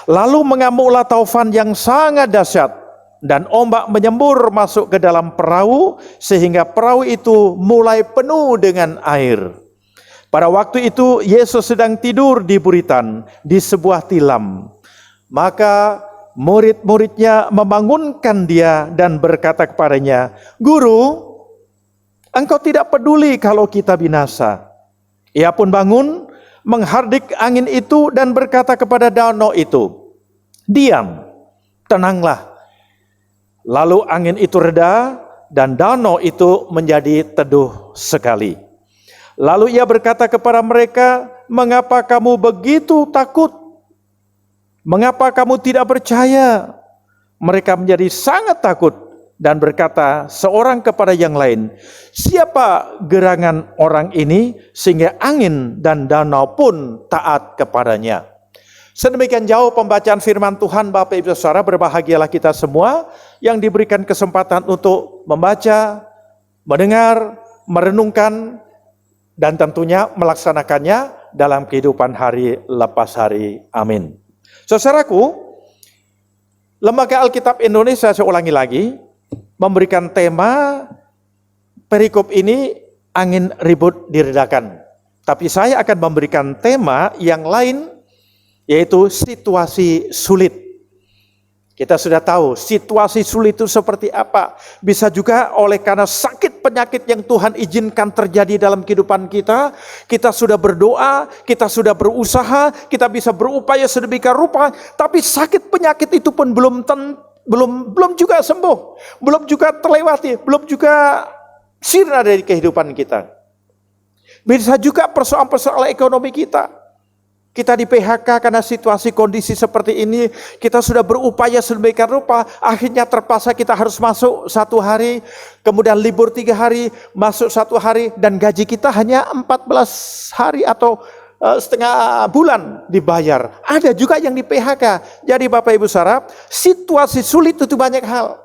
Speaker 2: Lalu mengamuklah taufan yang sangat dahsyat, dan ombak menyembur masuk ke dalam perahu, sehingga perahu itu mulai penuh dengan air. Pada waktu itu Yesus sedang tidur di buritan di sebuah tilam. Maka murid-muridnya membangunkan Dia dan berkata kepadanya, "Guru, Engkau tidak peduli kalau kita binasa." Ia pun bangun, menghardik angin itu dan berkata kepada danau itu, "Diam, tenanglah." Lalu angin itu reda dan danau itu menjadi teduh sekali. Lalu Ia berkata kepada mereka, "Mengapa kamu begitu takut? Mengapa kamu tidak percaya?" Mereka menjadi sangat takut dan berkata seorang kepada yang lain, "Siapa gerangan orang ini sehingga angin dan danau pun taat kepadanya?" Sedemikian jauh pembacaan firman Tuhan. Bapak Ibu Saudara, berbahagialah kita semua yang diberikan kesempatan untuk membaca, mendengar, merenungkan, dan tentunya melaksanakannya dalam kehidupan hari lepas hari. Amin. Saudaraku, Lembaga Alkitab Indonesia, saya ulangi lagi, memberikan tema perikop ini, angin ribut diredakan. Tapi saya akan memberikan tema yang lain, yaitu situasi sulit. Kita sudah tahu situasi sulit itu seperti apa. Bisa juga oleh karena sakit penyakit yang Tuhan izinkan terjadi dalam kehidupan kita. Kita sudah berdoa, kita sudah berusaha, kita bisa berupaya sedemikian rupa, tapi sakit penyakit itu pun belum juga sembuh, belum juga terlewati, belum juga sirna dari kehidupan kita. Bisa juga persoalan-persoalan ekonomi kita. Kita di PHK karena situasi kondisi seperti ini, kita sudah berupaya sedemikian rupa, akhirnya terpaksa kita harus masuk 1 hari, kemudian libur 3 hari, masuk 1 hari, dan gaji kita hanya 14 hari atau setengah bulan dibayar. Ada juga yang di PHK. Jadi Bapak Ibu Saudara, situasi sulit itu banyak hal.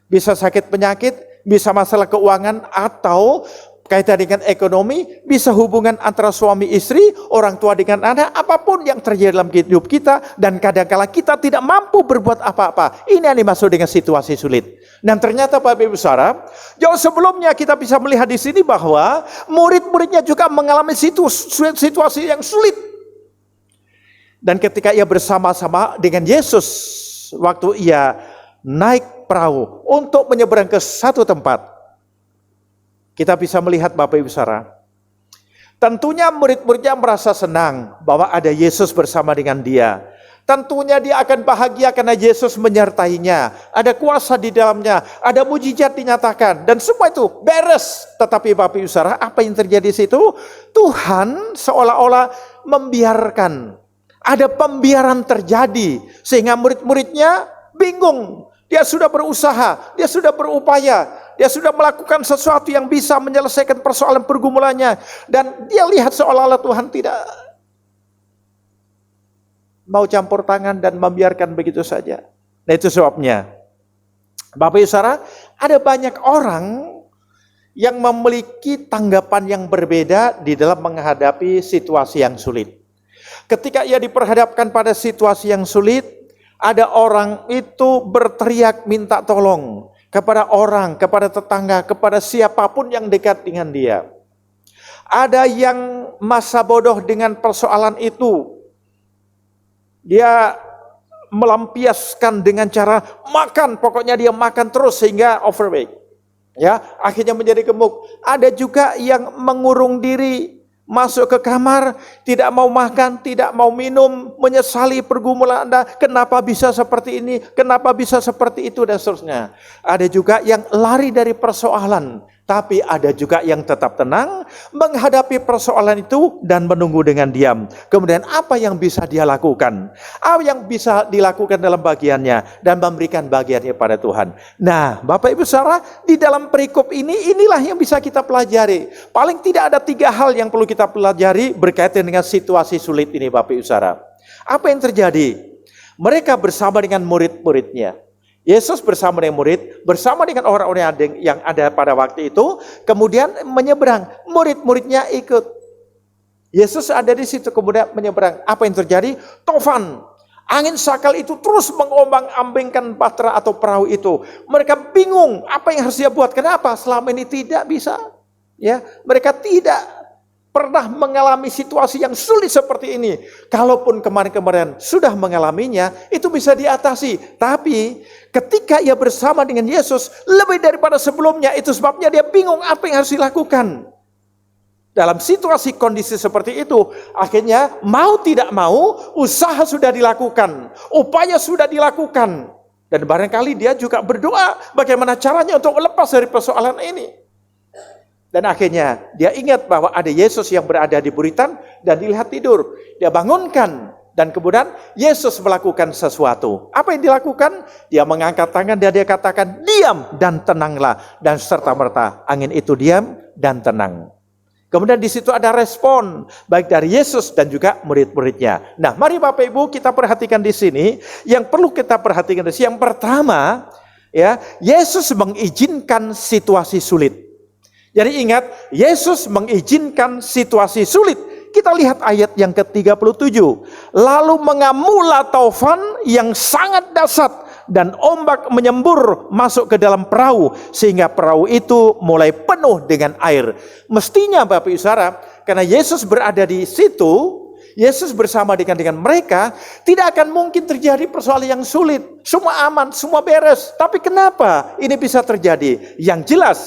Speaker 2: Bisa sakit penyakit, bisa masalah keuangan, atau kaitan dengan ekonomi, bisa hubungan antara suami istri, orang tua dengan anak, apapun yang terjadi dalam hidup kita, dan kadang-kala kita tidak mampu berbuat apa-apa. Ini yang dimaksud dengan situasi sulit. Dan ternyata Bapak Ibu Saudara, jauh sebelumnya kita bisa melihat di sini bahwa murid-muridnya juga mengalami situasi yang sulit. Dan ketika ia bersama-sama dengan Yesus, waktu ia naik perahu untuk menyeberang ke satu tempat, kita bisa melihat Bapak Ibu Saudara, tentunya murid-muridnya merasa senang bahwa ada Yesus bersama dengan dia. Tentunya dia akan bahagia karena Yesus menyertainya. Ada kuasa di dalamnya, ada mujizat dinyatakan, dan semua itu beres. Tetapi Bapak Ibu Saudara, apa yang terjadi di situ? Tuhan seolah-olah membiarkan. Ada pembiaran terjadi sehingga murid-muridnya bingung. Dia sudah berusaha, dia sudah berupaya, dia sudah melakukan sesuatu yang bisa menyelesaikan persoalan pergumulannya, dan dia lihat seolah-olah Tuhan tidak mau campur tangan dan membiarkan begitu saja. Nah, itu sebabnya Bapak Ibu Saudara, ada banyak orang yang memiliki tanggapan yang berbeda di dalam menghadapi situasi yang sulit. Ketika ia diperhadapkan pada situasi yang sulit, ada orang itu berteriak minta tolong kepada orang, kepada tetangga, kepada siapapun yang dekat dengan dia. Ada yang masa bodoh dengan persoalan itu. Dia melampiaskan dengan cara makan, pokoknya dia makan terus sehingga overweight. Ya, akhirnya menjadi gemuk. Ada juga yang mengurung diri, masuk ke kamar, tidak mau makan, tidak mau minum, menyesali pergumulan Anda, kenapa bisa seperti ini, kenapa bisa seperti itu, dan seterusnya. Ada juga yang lari dari persoalan, tapi ada juga yang tetap tenang, menghadapi persoalan itu dan menunggu dengan diam. Kemudian apa yang bisa dia lakukan? Apa yang bisa dilakukan dalam bagiannya, dan memberikan bagiannya pada Tuhan. Nah, Bapak Ibu Saudara, di dalam perikop ini, inilah yang bisa kita pelajari. Paling tidak ada 3 hal yang perlu kita pelajari berkaitan dengan situasi sulit ini, Bapak Ibu Saudara. Apa yang terjadi? Mereka bersama dengan murid-muridnya. Yesus bersama dengan murid, bersama dengan orang-orang yang ada pada waktu itu, kemudian menyeberang. Murid-muridnya ikut. Yesus ada di situ, kemudian menyeberang. Apa yang terjadi? Tofan. Angin sakal itu terus mengombang-ambingkan bahtera atau perahu itu. Mereka bingung, apa yang harus dia buat? Kenapa? Selama ini tidak bisa. Ya, mereka tidak pernah mengalami situasi yang sulit seperti ini. Kalaupun kemarin-kemarin sudah mengalaminya, itu bisa diatasi. Tapi ketika ia bersama dengan Yesus, lebih daripada sebelumnya, itu sebabnya dia bingung apa yang harus dilakukan. Dalam situasi kondisi seperti itu, akhirnya mau tidak mau, usaha sudah dilakukan, upaya sudah dilakukan. Dan barangkali dia juga berdoa bagaimana caranya untuk lepas dari persoalan ini. Dan akhirnya dia ingat bahwa ada Yesus yang berada di buritan dan dilihat tidur. Dia bangunkan dan kemudian Yesus melakukan sesuatu. Apa yang dilakukan? Dia mengangkat tangan dan dia katakan, diam dan tenanglah. Dan serta-merta angin itu diam dan tenang. Kemudian di situ ada respon baik dari Yesus dan juga murid-muridnya. Nah, mari Bapak Ibu kita perhatikan di sini. Yang perlu kita perhatikan di sini, yang pertama, ya, Yesus mengizinkan situasi sulit. Jadi ingat, Yesus mengizinkan situasi sulit. Kita lihat ayat yang ke-37. Lalu mengamula taufan yang sangat dahsyat dan ombak menyembur masuk ke dalam perahu sehingga perahu itu mulai penuh dengan air. Mestinya Bapak Ibu Saudara, karena Yesus berada di situ, Yesus bersama dengan mereka, tidak akan mungkin terjadi persoalan yang sulit. Semua aman, semua beres. Tapi kenapa ini bisa terjadi? Yang jelas,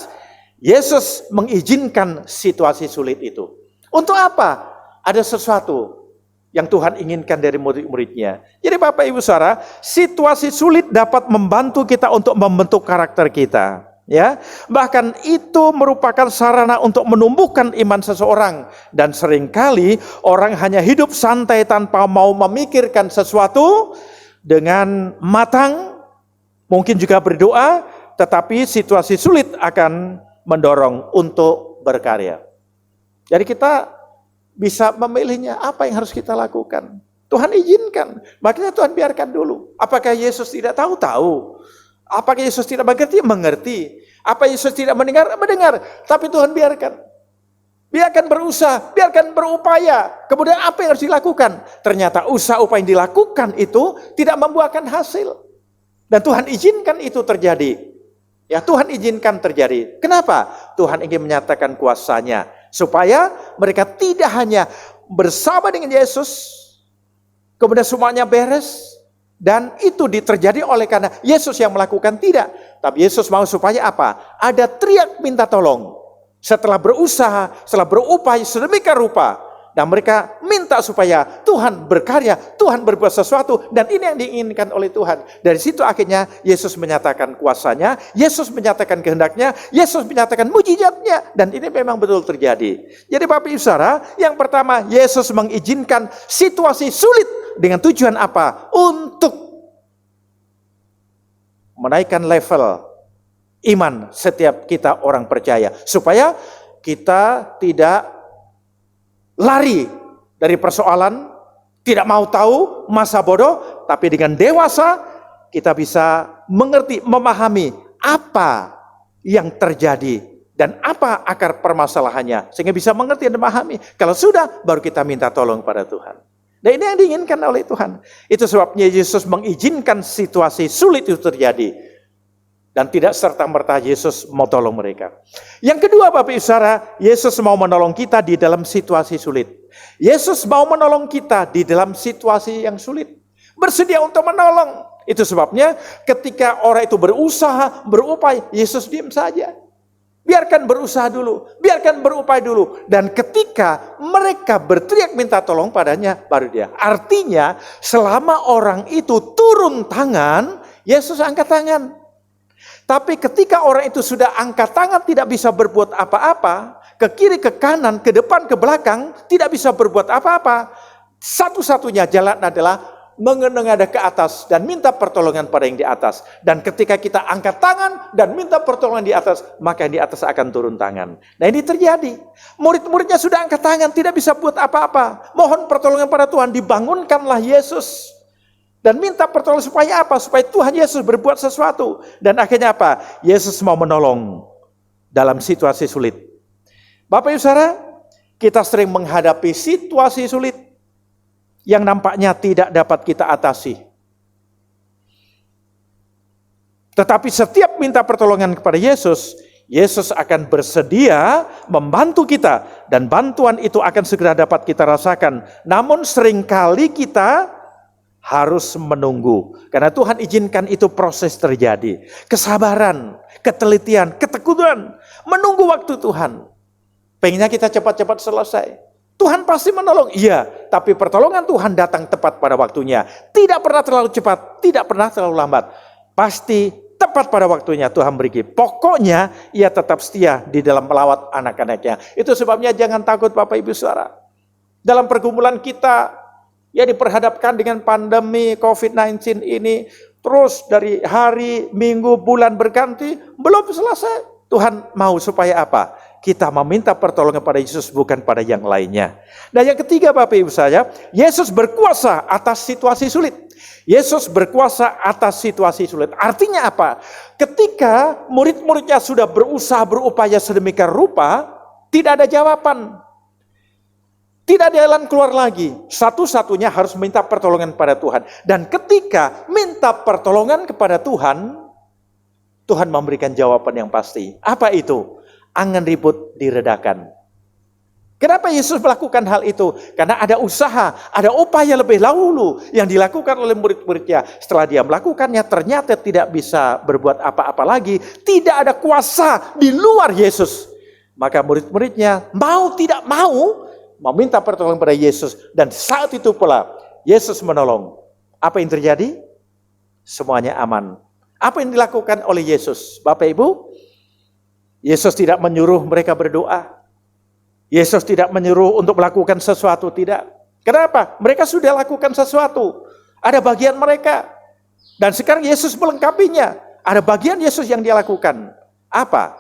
Speaker 2: Yesus mengizinkan situasi sulit itu. Untuk apa? Ada sesuatu yang Tuhan inginkan dari murid-muridnya. Jadi Bapak Ibu Saudara, situasi sulit dapat membantu kita untuk membentuk karakter kita. Ya, bahkan itu merupakan sarana untuk menumbuhkan iman seseorang, dan seringkali orang hanya hidup santai tanpa mau memikirkan sesuatu dengan matang, mungkin juga berdoa, tetapi situasi sulit akan mendorong untuk berkarya. Jadi kita bisa memilihnya, apa yang harus kita lakukan. Tuhan izinkan, makanya Tuhan biarkan dulu. Apakah Yesus tidak tahu? Tahu. Apakah Yesus tidak mengerti? Mengerti. Apa Yesus tidak mendengar? Mendengar. Tapi Tuhan biarkan. Biarkan berusaha, biarkan berupaya. Kemudian apa yang harus dilakukan? Ternyata usaha upaya yang dilakukan itu tidak membuahkan hasil. Dan Tuhan izinkan itu terjadi. Ya, Tuhan izinkan terjadi. Kenapa? Tuhan ingin menyatakan kuasanya. Supaya mereka tidak hanya bersama dengan Yesus, kemudian semuanya beres, dan itu terjadi oleh karena Yesus yang melakukan, tidak. Tapi Yesus mau supaya apa? Ada teriak minta tolong. Setelah berusaha, setelah berupaya sedemikian rupa, dan mereka minta supaya Tuhan berkarya, Tuhan berbuat sesuatu, dan ini yang diinginkan oleh Tuhan. Dari situ akhirnya Yesus menyatakan kuasanya, Yesus menyatakan kehendaknya, Yesus menyatakan mujizatnya, dan ini memang betul terjadi. Jadi Bapak Ibu Saudara, yang pertama, Yesus mengizinkan situasi sulit dengan tujuan apa? Untuk menaikkan level iman setiap kita orang percaya, supaya kita tidak lari dari persoalan, tidak mau tahu, masa bodoh, tapi dengan dewasa kita bisa mengerti, memahami apa yang terjadi dan apa akar permasalahannya, sehingga bisa mengerti dan memahami. Kalau sudah, baru kita minta tolong pada Tuhan. Dan ini yang diinginkan oleh Tuhan. Itu sebabnya Yesus mengizinkan situasi sulit itu terjadi. Dan tidak serta-merta Yesus mau tolong mereka. Yang kedua Bapak Ibu Saudara, Yesus mau menolong kita di dalam situasi sulit. Yesus mau menolong kita di dalam situasi yang sulit. Bersedia untuk menolong. Itu sebabnya ketika orang itu berusaha, berupaya, Yesus diam saja. Biarkan berusaha dulu, biarkan berupaya dulu. Dan ketika mereka berteriak minta tolong padanya, baru dia. Artinya selama orang itu turun tangan, Yesus angkat tangan. Tapi ketika orang itu sudah angkat tangan, tidak bisa berbuat apa-apa, ke kiri, ke kanan, ke depan, ke belakang, tidak bisa berbuat apa-apa, satu-satunya jalan adalah menengadah ke atas dan minta pertolongan pada yang di atas. Dan ketika kita angkat tangan dan minta pertolongan di atas, maka yang di atas akan turun tangan. Nah ini terjadi. Murid-muridnya sudah angkat tangan, tidak bisa buat apa-apa. Mohon pertolongan pada Tuhan, dibangunkanlah Yesus. Dan minta pertolongan supaya apa? Supaya Tuhan Yesus berbuat sesuatu. Dan akhirnya apa? Yesus mau menolong dalam situasi sulit. Bapak Ibu Saudara, kita sering menghadapi situasi sulit yang nampaknya tidak dapat kita atasi. Tetapi setiap minta pertolongan kepada Yesus, Yesus akan bersedia membantu kita. Dan bantuan itu akan segera dapat kita rasakan. Namun seringkali kita harus menunggu. Karena Tuhan izinkan itu proses terjadi. Kesabaran, ketelitian, ketekunan. Menunggu waktu Tuhan. Pengennya kita cepat-cepat selesai. Tuhan pasti menolong, iya, tapi pertolongan Tuhan datang tepat pada waktunya. Tidak pernah terlalu cepat, tidak pernah terlalu lambat. Pasti tepat pada waktunya Tuhan beri. Pokoknya ia tetap setia di dalam melawat anak-anaknya. Itu sebabnya jangan takut Bapak Ibu Saudara. Dalam pergumulan kita, ya diperhadapkan dengan pandemi COVID-19 ini, terus dari hari, minggu, bulan berganti, belum selesai. Tuhan mau supaya apa? Kita meminta pertolongan pada Yesus, bukan pada yang lainnya. Nah yang ketiga Bapak Ibu saya, Yesus berkuasa atas situasi sulit. Yesus berkuasa atas situasi sulit. Artinya apa? Ketika murid-muridnya sudah berusaha, berupaya sedemikian rupa, tidak ada jawaban. Tidak ada jalan keluar lagi. Satu-satunya harus minta pertolongan pada Tuhan. Dan ketika minta pertolongan kepada Tuhan, Tuhan memberikan jawaban yang pasti. Apa itu? Angan ribut diredakan. Kenapa Yesus melakukan hal itu? Karena ada usaha, ada upaya lebih dahulu yang dilakukan oleh murid-muridnya. Setelah dia melakukannya, ternyata tidak bisa berbuat apa-apa lagi. Tidak ada kuasa di luar Yesus. Maka murid-muridnya mau tidak mau meminta pertolongan pada Yesus. Dan saat itu pula Yesus menolong. Apa yang terjadi? Semuanya aman. Apa yang dilakukan oleh Yesus? Bapak Ibu, Yesus tidak menyuruh mereka berdoa. Yesus tidak menyuruh untuk melakukan sesuatu, tidak. Kenapa? Mereka sudah lakukan sesuatu. Ada bagian mereka. Dan sekarang Yesus melengkapinya. Ada bagian Yesus yang dia lakukan. Apa?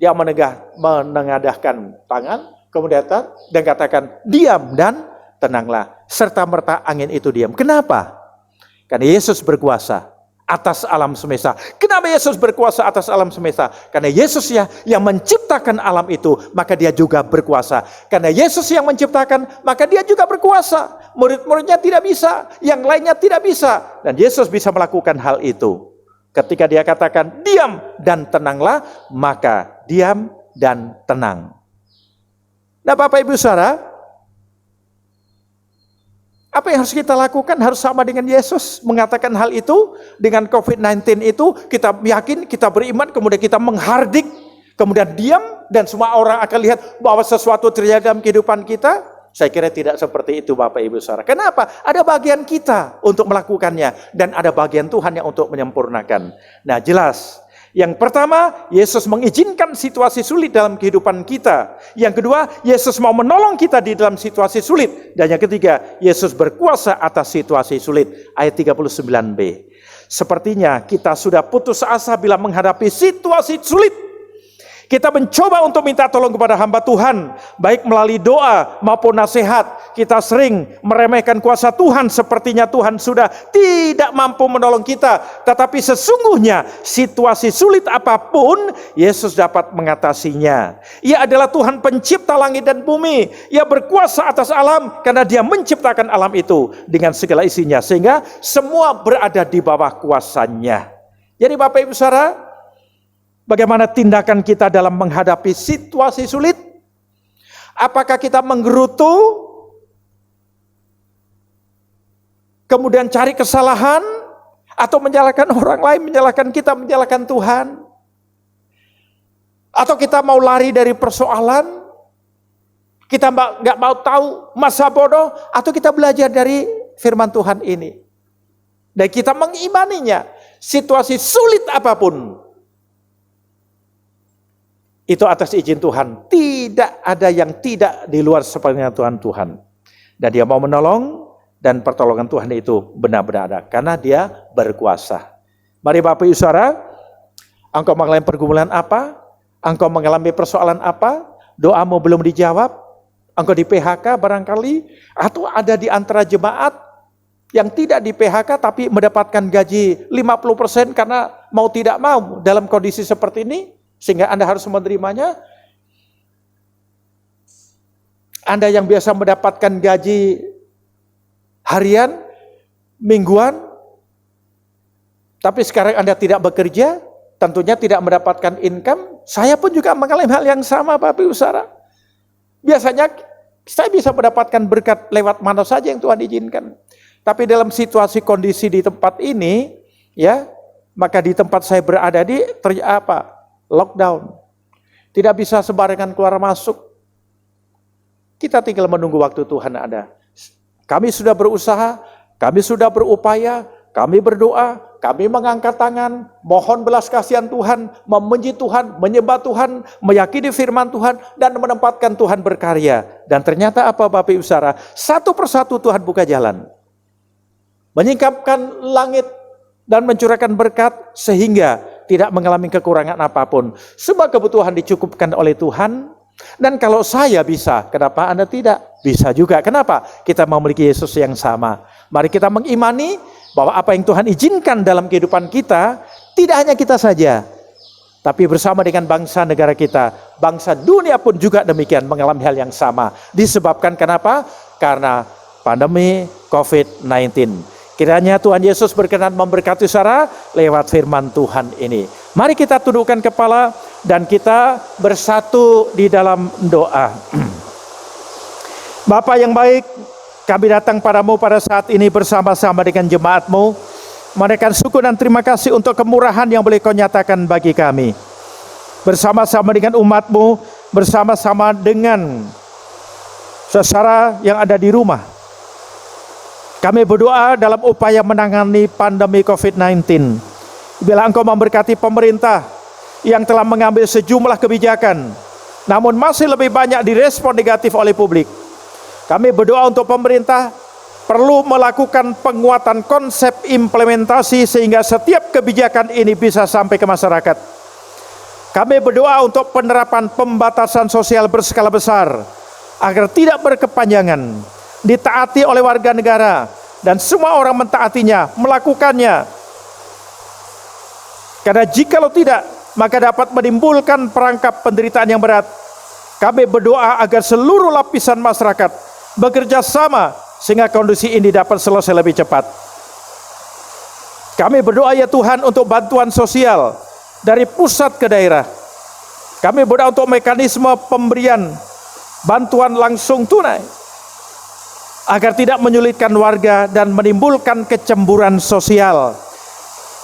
Speaker 2: Dia menengadahkan tangan, kemudian dan katakan, diam dan tenanglah. Serta merta angin itu diam. Kenapa? Karena Yesus berkuasa atas alam semesta. Kenapa Yesus berkuasa atas alam semesta? Karena Yesus ya yang menciptakan alam itu, maka dia juga berkuasa. Karena Yesus yang menciptakan, maka dia juga berkuasa. Murid-muridnya tidak bisa, yang lainnya tidak bisa. Dan Yesus bisa melakukan hal itu. Ketika dia katakan, diam dan tenanglah, maka diam dan tenang. Nah Bapak Ibu Saudara, apa yang harus kita lakukan? Harus sama dengan Yesus mengatakan hal itu. Dengan COVID-19 itu kita yakin, kita beriman, kemudian kita menghardik, kemudian diam, dan semua orang akan lihat bahwa sesuatu terjadi dalam kehidupan kita. Saya kira tidak seperti itu Bapak Ibu Saudara. Kenapa? Ada bagian kita untuk melakukannya, dan ada bagian Tuhan yang untuk menyempurnakan. Nah jelas, yang pertama, Yesus mengizinkan situasi sulit dalam kehidupan kita. Yang kedua, Yesus mau menolong kita di dalam situasi sulit. Dan yang ketiga, Yesus berkuasa atas situasi sulit. Ayat 39b. Sepertinya kita sudah putus asa bila menghadapi situasi sulit. Kita mencoba untuk minta tolong kepada hamba Tuhan, baik melalui doa maupun nasihat. Kita sering meremehkan kuasa Tuhan, sepertinya Tuhan sudah tidak mampu menolong kita. Tetapi sesungguhnya situasi sulit apapun, Yesus dapat mengatasinya. Ia adalah Tuhan pencipta langit dan bumi. Ia berkuasa atas alam karena dia menciptakan alam itu dengan segala isinya. Sehingga semua berada di bawah kuasanya. Jadi Bapak Ibu Saudara, bagaimana tindakan kita dalam menghadapi situasi sulit? Apakah kita menggerutu, kemudian cari kesalahan, atau menyalahkan orang lain, menyalahkan kita, menyalahkan Tuhan? Atau kita mau lari dari persoalan? Kita nggak mau tahu masa bodoh? Atau kita belajar dari firman Tuhan ini? Dan kita mengimaninya, situasi sulit apapun, itu atas izin Tuhan. Tidak ada yang tidak di luar sepengetahuan Tuhan. Dan dia mau menolong, dan pertolongan Tuhan itu benar-benar ada. Karena dia berkuasa. Mari Bapak Ibu Saudara, engkau mengalami pergumulan apa? Engkau mengalami persoalan apa? Doamu belum dijawab? Engkau di PHK barangkali? Atau ada di antara jemaat yang tidak di PHK tapi mendapatkan gaji 50% karena mau tidak mau dalam kondisi seperti ini? Sehingga Anda harus menerimanya. Anda yang biasa mendapatkan gaji harian, mingguan, tapi sekarang Anda tidak bekerja, tentunya tidak mendapatkan income. Saya pun juga mengalami hal yang sama Bapak Ibu Saudara. Biasanya saya bisa mendapatkan berkat lewat mana saja yang Tuhan izinkan. Tapi dalam situasi kondisi di tempat ini, ya, maka di tempat saya berada di lockdown. Tidak bisa sembarangan keluar masuk. Kita tinggal menunggu waktu Tuhan ada. Kami sudah berusaha, kami sudah berupaya, kami berdoa, kami mengangkat tangan, mohon belas kasihan Tuhan, memuji Tuhan, menyembah Tuhan, meyakini firman Tuhan, dan menempatkan Tuhan berkarya. Dan ternyata apa Bapak Ibu Saudara? Satu persatu Tuhan buka jalan. Menyingkapkan langit dan mencurahkan berkat sehingga tidak mengalami kekurangan apapun. Semua kebutuhan dicukupkan oleh Tuhan. Dan kalau saya bisa, kenapa Anda tidak? Bisa juga. Kenapa? Kita memiliki Yesus yang sama. Mari kita mengimani bahwa apa yang Tuhan izinkan dalam kehidupan kita, tidak hanya kita saja, tapi bersama dengan bangsa negara kita, bangsa dunia pun juga demikian mengalami hal yang sama. Disebabkan kenapa? Karena pandemi COVID-19. Kiranya Tuhan Yesus berkenan memberkati saudara lewat firman Tuhan ini. Mari kita tundukkan kepala dan kita bersatu di dalam doa. Bapa yang baik, kami datang padamu pada saat ini bersama-sama dengan jemaat-Mu, menaikkan syukur dan terima kasih untuk kemurahan yang boleh Kau nyatakan bagi kami. Bersama-sama dengan umat-Mu, bersama-sama dengan saudara yang ada di rumah, kami berdoa dalam upaya menangani pandemi COVID-19. Bila Engkau memberkati pemerintah yang telah mengambil sejumlah kebijakan, namun masih lebih banyak direspon negatif oleh publik, kami berdoa untuk pemerintah perlu melakukan penguatan konsep implementasi sehingga setiap kebijakan ini bisa sampai ke masyarakat. Kami berdoa untuk penerapan pembatasan sosial berskala besar agar tidak berkepanjangan, ditaati oleh warga negara dan semua orang mentaatinya, melakukannya. Karena jikalau tidak, maka dapat menimbulkan perangkap penderitaan yang berat. Kami berdoa agar seluruh lapisan masyarakat bekerja sama sehingga kondisi ini dapat selesai lebih cepat. Kami berdoa ya Tuhan untuk bantuan sosial dari pusat ke daerah. Kami berdoa untuk mekanisme pemberian bantuan langsung tunai agar tidak menyulitkan warga dan menimbulkan kecemburuan sosial,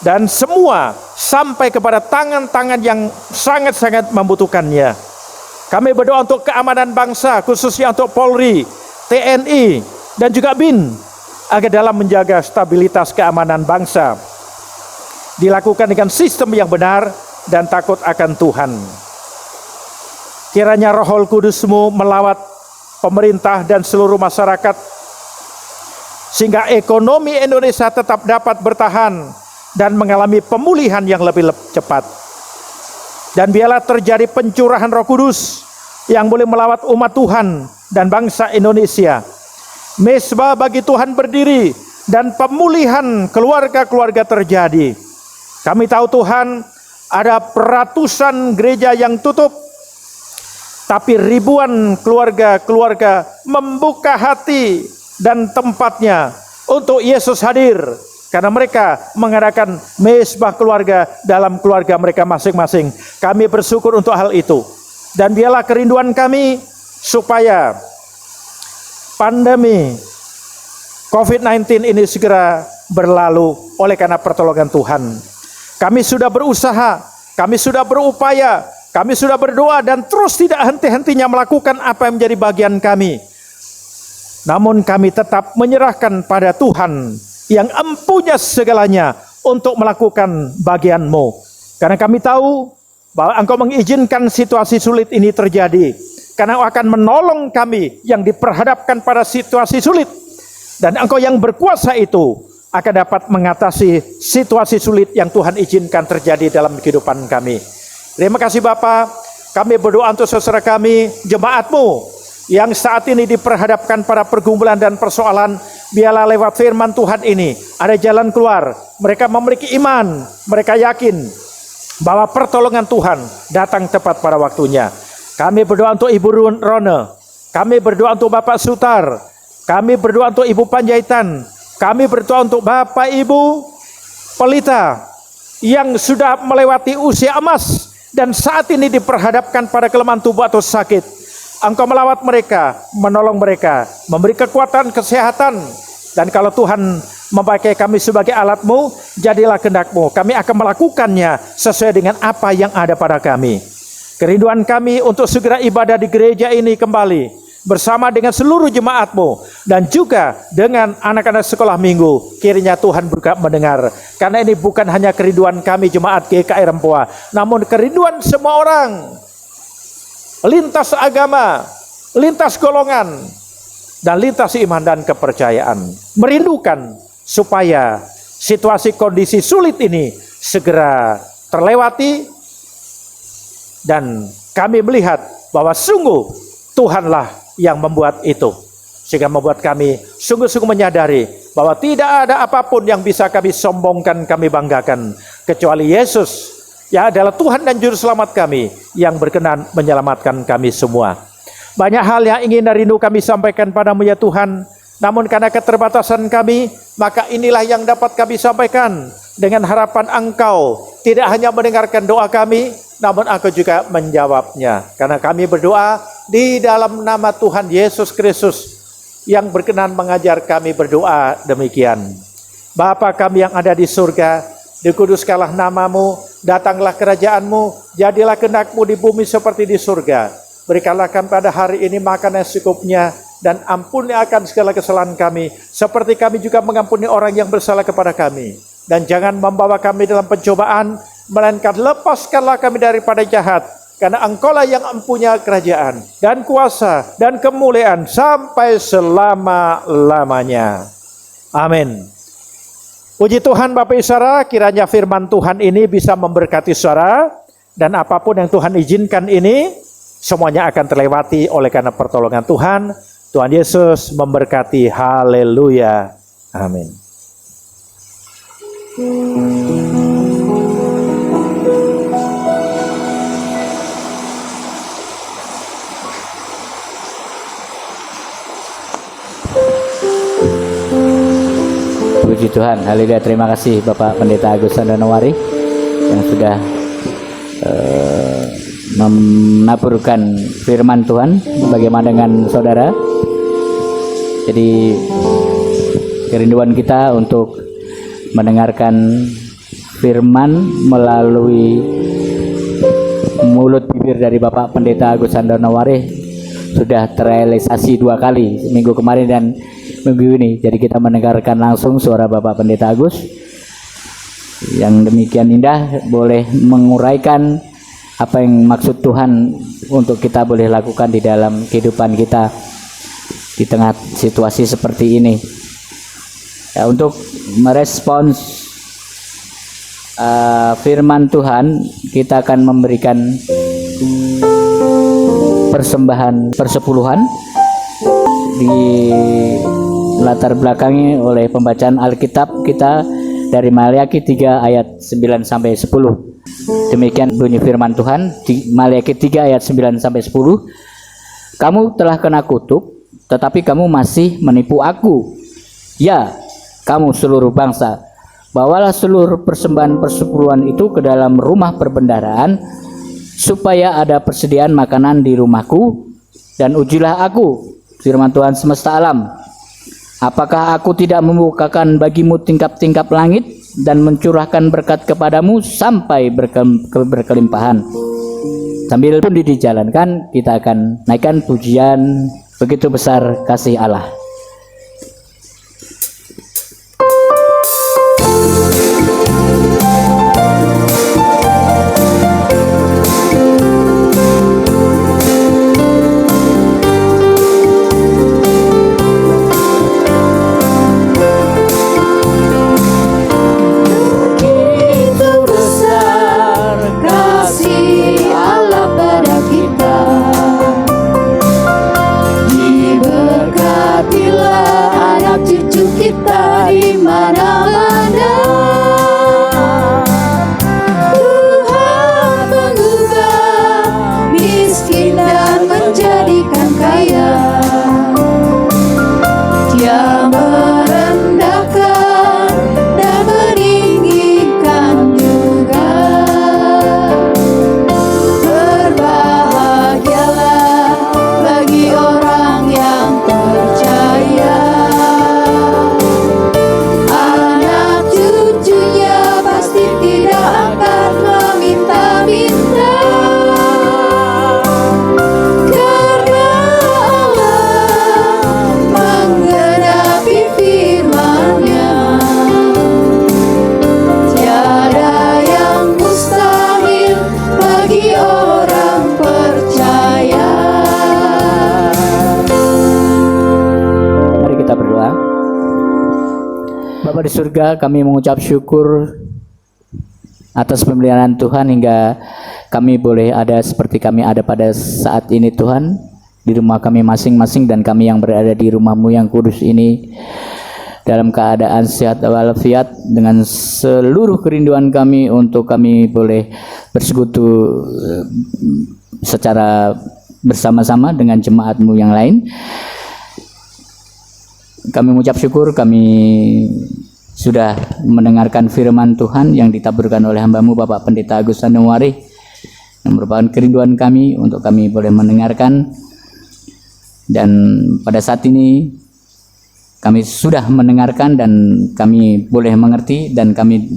Speaker 2: dan semua sampai kepada tangan-tangan yang sangat-sangat membutuhkannya. Kami berdoa untuk keamanan bangsa, khususnya untuk Polri, TNI, dan juga BIN, agar dalam menjaga stabilitas keamanan bangsa dilakukan dengan sistem yang benar dan takut akan Tuhan. Kiranya Roh Kudus-Mu melawat pemerintah dan seluruh masyarakat sehingga ekonomi Indonesia tetap dapat bertahan dan mengalami pemulihan yang lebih cepat. Dan biarlah terjadi pencurahan Roh Kudus yang boleh melawat umat Tuhan dan bangsa Indonesia. Mesbah bagi Tuhan berdiri dan pemulihan keluarga-keluarga terjadi. Kami tahu Tuhan, ada ratusan gereja yang tutup, tapi ribuan keluarga-keluarga membuka hati dan tempatnya untuk Yesus hadir, karena mereka mengadakan mesbah keluarga dalam keluarga mereka masing-masing. Kami bersyukur untuk hal itu. Dan biarlah kerinduan kami supaya pandemi COVID-19 ini segera berlalu oleh karena pertolongan Tuhan. Kami sudah berusaha, kami sudah berupaya, kami sudah berdoa dan terus tidak henti-hentinya melakukan apa yang menjadi bagian kami. Namun kami tetap menyerahkan pada Tuhan yang empunya segalanya untuk melakukan bagian-Mu. Karena kami tahu bahwa Engkau mengizinkan situasi sulit ini terjadi, karena akan menolong kami yang diperhadapkan pada situasi sulit. Dan Engkau yang berkuasa itu akan dapat mengatasi situasi sulit yang Tuhan izinkan terjadi dalam kehidupan kami. Terima kasih Bapa. Kami berdoa untuk saudara kami, jemaat-Mu yang saat ini diperhadapkan pada pergumulan dan persoalan. Biarlah lewat firman Tuhan ini ada jalan keluar. Mereka memiliki iman, mereka yakin bahwa pertolongan Tuhan datang tepat pada waktunya. Kami berdoa untuk Ibu Rona, kami berdoa untuk Bapak Sutar, kami berdoa untuk Ibu Panjaitan, kami berdoa untuk Bapak Ibu Pelita yang sudah melewati usia emas dan saat ini diperhadapkan pada kelemahan tubuh atau sakit. Engkau melawat mereka, menolong mereka, memberi kekuatan, kesehatan. Dan kalau Tuhan memakai kami sebagai alat-Mu, jadilah kehendak-Mu. Kami akan melakukannya sesuai dengan apa yang ada pada kami. Kerinduan kami untuk segera ibadah di gereja ini kembali bersama dengan seluruh jemaat-Mu dan juga dengan anak-anak sekolah minggu. Kiranya Tuhan juga mendengar. Karena ini bukan hanya kerinduan kami jemaat GKI Rempoa, namun kerinduan semua orang, lintas agama, lintas golongan, dan lintas iman dan kepercayaan, merindukan supaya situasi kondisi sulit ini segera terlewati. Dan kami melihat bahwa sungguh Tuhanlah yang membuat itu, sehingga membuat kami sungguh-sungguh menyadari bahwa tidak ada apapun yang bisa kami sombongkan, kami banggakan, kecuali Yesus yang adalah Tuhan dan Juru Selamat kami, yang berkenan menyelamatkan kami semua. Banyak hal yang ingin dan rindu kami sampaikan padamu ya Tuhan, namun karena keterbatasan kami, maka inilah yang dapat kami sampaikan dengan harapan Engkau tidak hanya mendengarkan doa kami, namun Engkau juga menjawabnya. Karena kami berdoa di dalam nama Tuhan Yesus Kristus, yang berkenan mengajar kami berdoa demikian. Bapa kami yang ada di surga, dikuduskanlah namamu, datanglah kerajaanmu, jadilah kehendak-mu di bumi seperti di surga. Berikanlah kami pada hari ini makan yang secukupnya, dan ampuni akan segala kesalahan kami, seperti kami juga mengampuni orang yang bersalah kepada kami. Dan jangan membawa kami dalam pencobaan, melainkan lepaskanlah kami daripada jahat, karena Engkaulah yang mempunyai kerajaan, dan kuasa, dan kemuliaan, sampai selama-lamanya. Amin. Puji Tuhan Bapak Ibu Saudara, kiranya firman Tuhan ini bisa memberkati saudara, dan apapun yang Tuhan izinkan ini, semuanya akan terlewati oleh karena pertolongan Tuhan. Tuhan Yesus memberkati. Haleluya. Amin.
Speaker 1: Puji Tuhan, haleluya. Terima kasih Bapak Pendeta Agus Sandanawari yang sudah menaburkan firman Tuhan. Bagaimana dengan saudara? Jadi kerinduan kita untuk mendengarkan firman melalui mulut bibir dari Bapak Pendeta Agus Sandanawari sudah terrealisasi 2 kali, minggu kemarin dan minggu ini. Jadi kita mendengarkan langsung suara Bapak Pendeta Agus yang demikian indah, boleh menguraikan apa yang maksud Tuhan untuk kita boleh lakukan di dalam kehidupan kita di tengah situasi seperti ini. Ya, untuk merespons firman Tuhan, kita akan memberikan persembahan persepuluhan di latar belakangi oleh pembacaan Alkitab kita dari Maliaki 3 ayat 9 sampai 10. Demikian bunyi firman Tuhan di Maliaki 3 ayat 9 sampai 10. Kamu telah kena kutuk, tetapi kamu masih menipu aku. Ya, kamu seluruh bangsa, bawalah seluruh persembahan persepuluhan itu ke dalam rumah perbendaharaan, supaya ada persediaan makanan di rumahku, dan ujilah aku, firman Tuhan semesta alam. Apakah aku tidak membukakan bagimu tingkap-tingkap langit dan mencurahkan berkat kepadamu sampai berkelimpahan? Sambil pun dijalankan, kita akan naikkan pujian Begitu Besar Kasih Allah.
Speaker 3: Kita di mana-mana, Tuhan mengubah miskin dan menjadikan kaya. Dia merendahkan dan meninggikan juga. Berbahagialah bagi orang yang percaya.
Speaker 1: Bapa di surga, kami mengucap syukur atas pemeliharaan Tuhan hingga kami boleh ada seperti kami ada pada saat ini Tuhan, di rumah kami masing-masing, dan kami yang berada di rumah-Mu yang kudus ini dalam keadaan sehat walafiat, dengan seluruh kerinduan kami untuk kami boleh bersekutu secara bersama-sama dengan jemaat-Mu yang lain. Kami mengucap syukur, kami sudah mendengarkan firman Tuhan yang ditaburkan oleh hamba-Mu Bapak Pendeta Agus Sandanawari, yang merupakan kerinduan kami untuk kami boleh mendengarkan. Dan pada saat ini kami sudah mendengarkan dan kami boleh mengerti, dan kami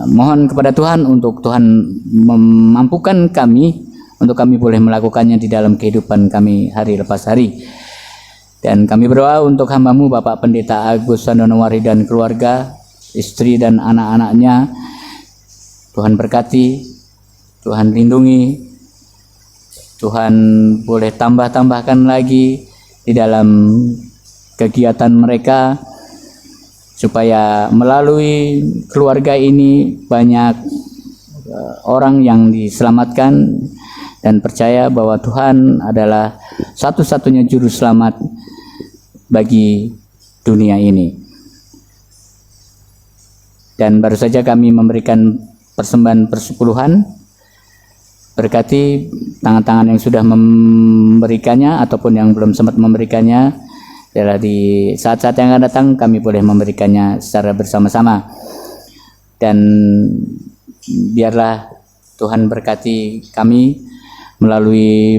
Speaker 1: mohon kepada Tuhan untuk Tuhan memampukan kami untuk kami boleh melakukannya di dalam kehidupan kami hari lepas hari. Dan kami berdoa untuk hamba-Mu Bapak Pendeta Agus Sandonowari dan keluarga, istri dan anak-anaknya. Tuhan berkati, Tuhan lindungi, Tuhan boleh tambahkan lagi di dalam kegiatan mereka, supaya melalui keluarga ini banyak orang yang diselamatkan, dan percaya bahwa Tuhan adalah satu-satunya juru selamat bagi dunia ini. Dan baru saja kami memberikan persembahan persepuluhan. Berkati tangan-tangan yang sudah memberikannya ataupun yang belum sempat memberikannya, adalah di saat-saat yang akan datang kami boleh memberikannya secara bersama-sama. Dan biarlah Tuhan berkati kami melalui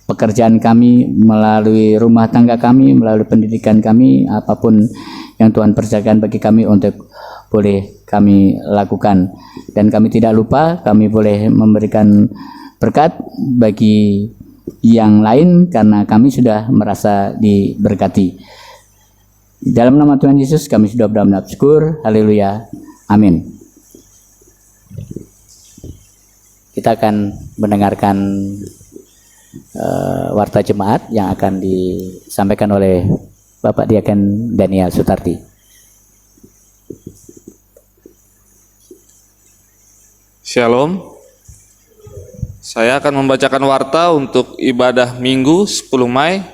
Speaker 1: pekerjaan kami, melalui rumah tangga kami, melalui pendidikan kami, apapun yang Tuhan percayakan bagi kami untuk boleh kami lakukan. Dan kami tidak lupa, kami boleh memberikan berkat bagi yang lain karena kami sudah merasa diberkati. Dalam nama Tuhan Yesus kami sudah berdoa syukur. Haleluya. Amin. Kita akan mendengarkan warta jemaat yang akan disampaikan oleh Bapak Diaken Daniel Sutarti.
Speaker 5: Shalom. Saya akan membacakan warta untuk ibadah Minggu 10 Mei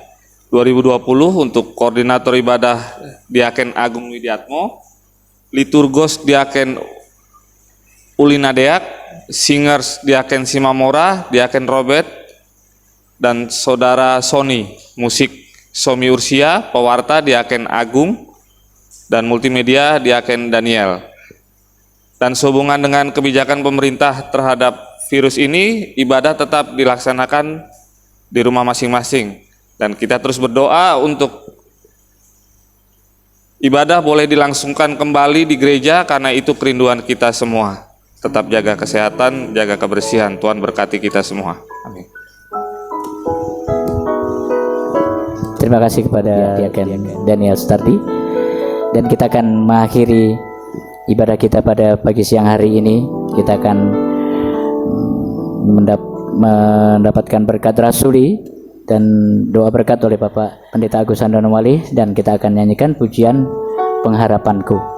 Speaker 5: 2020 untuk Koordinator Ibadah Diaken Agung Widiatmo, Liturgos Diaken Ulina Deak, Singers Diaken Simamora, Diaken Robert, dan Saudara Sony, musik Somi Ursia, pewarta Diaken Agung, dan multimedia Diaken Daniel. Dan sehubungan dengan kebijakan pemerintah terhadap virus ini, ibadah tetap dilaksanakan di rumah masing-masing. Dan kita terus berdoa untuk ibadah boleh dilangsungkan kembali di gereja, karena itu kerinduan kita semua. Tetap jaga kesehatan, jaga kebersihan. Tuhan berkati kita semua. Amin.
Speaker 1: Terima kasih kepada Diaken Daniel Sutarti. Dan kita akan mengakhiri ibadah kita pada pagi siang hari ini. Kita akan mendapatkan berkat rasuli dan doa berkat oleh Bapak Pendeta Agus Sandonowali, dan kita akan nyanyikan pujian Pengharapanku.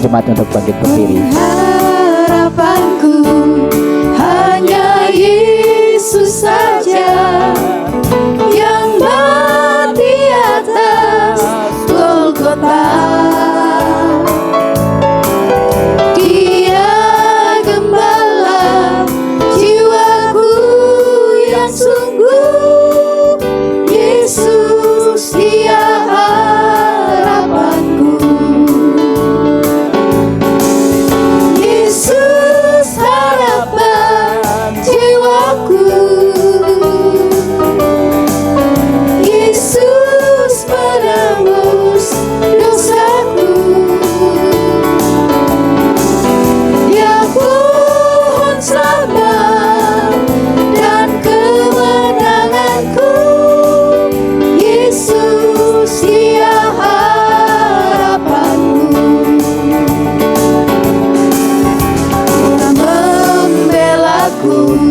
Speaker 1: Jemaat untuk bangkit berdiri.
Speaker 3: Harapanku hanya Yesus saja, yang mati atas Golgota. Dia gembala jiwaku yang sungguh, Yesus dia harapanku.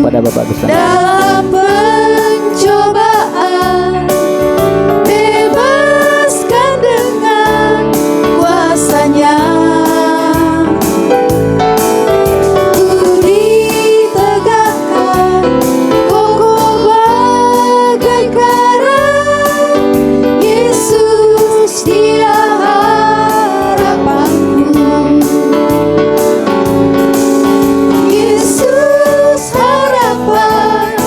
Speaker 1: Pada Bapak Agus
Speaker 3: dalam pencobaan, bebaskan dengan kuasa-Nya. Ku ditegakkan kokoh bagai karang, Yesus dia harapanku. Yesus harapan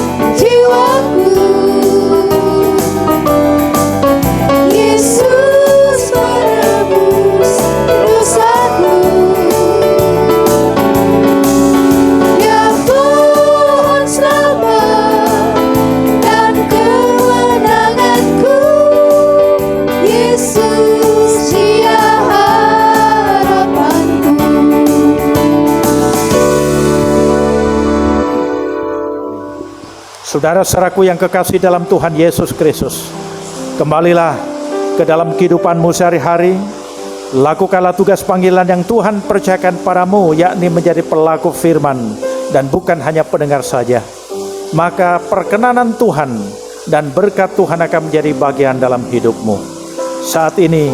Speaker 2: Saudara-saudaraku yang kekasih dalam Tuhan Yesus Kristus, kembalilah ke dalam kehidupanmu sehari-hari. Lakukanlah tugas panggilan yang Tuhan percayakan padamu, yakni menjadi pelaku firman dan bukan hanya pendengar saja. Maka perkenanan Tuhan dan berkat Tuhan akan menjadi bagian dalam hidupmu. Saat ini,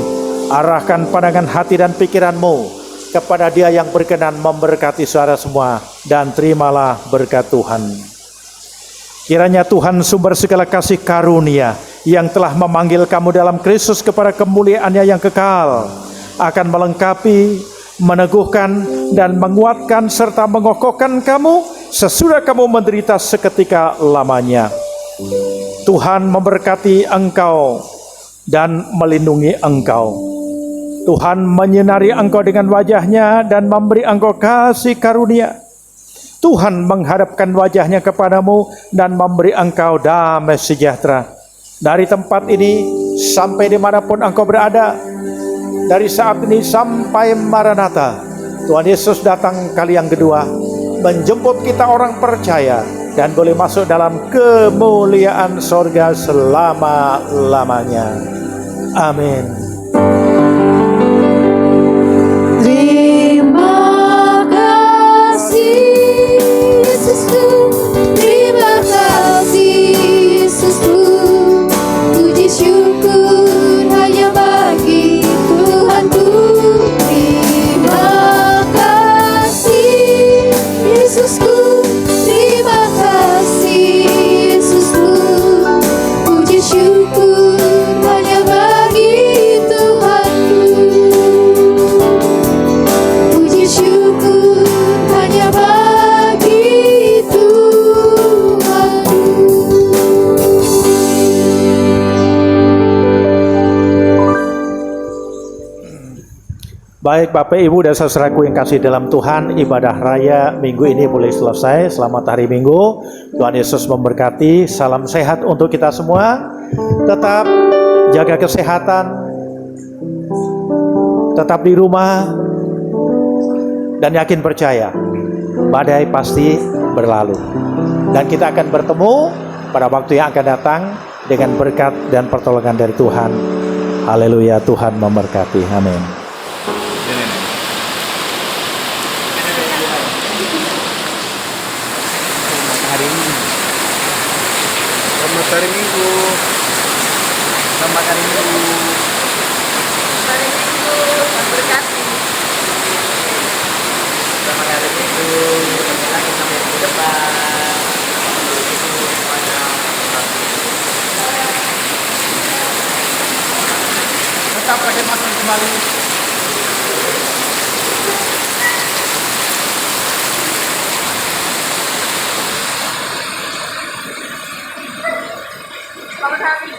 Speaker 2: arahkan pandangan hati dan pikiranmu kepada Dia yang berkenan memberkati saudara semua, dan terimalah berkat Tuhan. Kiranya Tuhan sumber segala kasih karunia yang telah memanggil kamu dalam Kristus kepada kemuliaan-Nya yang kekal akan melengkapi, meneguhkan, dan menguatkan serta mengokohkan kamu sesudah kamu menderita seketika lamanya. Tuhan memberkati engkau dan melindungi engkau. Tuhan menyinari engkau dengan wajah-Nya dan memberi engkau kasih karunia. Tuhan menghadapkan wajah-Nya kepadamu dan memberi engkau damai sejahtera. Dari tempat ini sampai dimanapun engkau berada, dari saat ini sampai Maranatha, Tuhan Yesus datang kali yang kedua, menjemput kita orang percaya dan boleh masuk dalam kemuliaan sorga selama-lamanya. Amin.
Speaker 3: Terima kasih Yesusku, terima kasih Yesusku. Puji syukur hanya bagi Tuhanku. Terima kasih Yesusku, terima kasih Yesusku. Puji syukur hanya bagi Tuhanku. Puji syukur hanya bagi Tuhanku.
Speaker 2: Baik Bapak Ibu dan saudaraku yang kasih dalam Tuhan, ibadah raya minggu ini boleh selesai. Selamat hari Minggu. Tuhan Yesus memberkati. Salam sehat untuk kita semua. Tetap jaga kesehatan, tetap di rumah, dan yakin percaya badai pasti berlalu, dan kita akan bertemu pada waktu yang akan datang dengan berkat dan pertolongan dari Tuhan. Haleluya, Tuhan memberkati. Amin.
Speaker 6: Selamat hari Minggu. Selamat hari Minggu.
Speaker 4: Hari Minggu, Tuhan berkati.
Speaker 6: Selamat hari Minggu. Ketemu lagi sampai minggu depan. Tetap pakai masker kembali.
Speaker 4: Selamat hari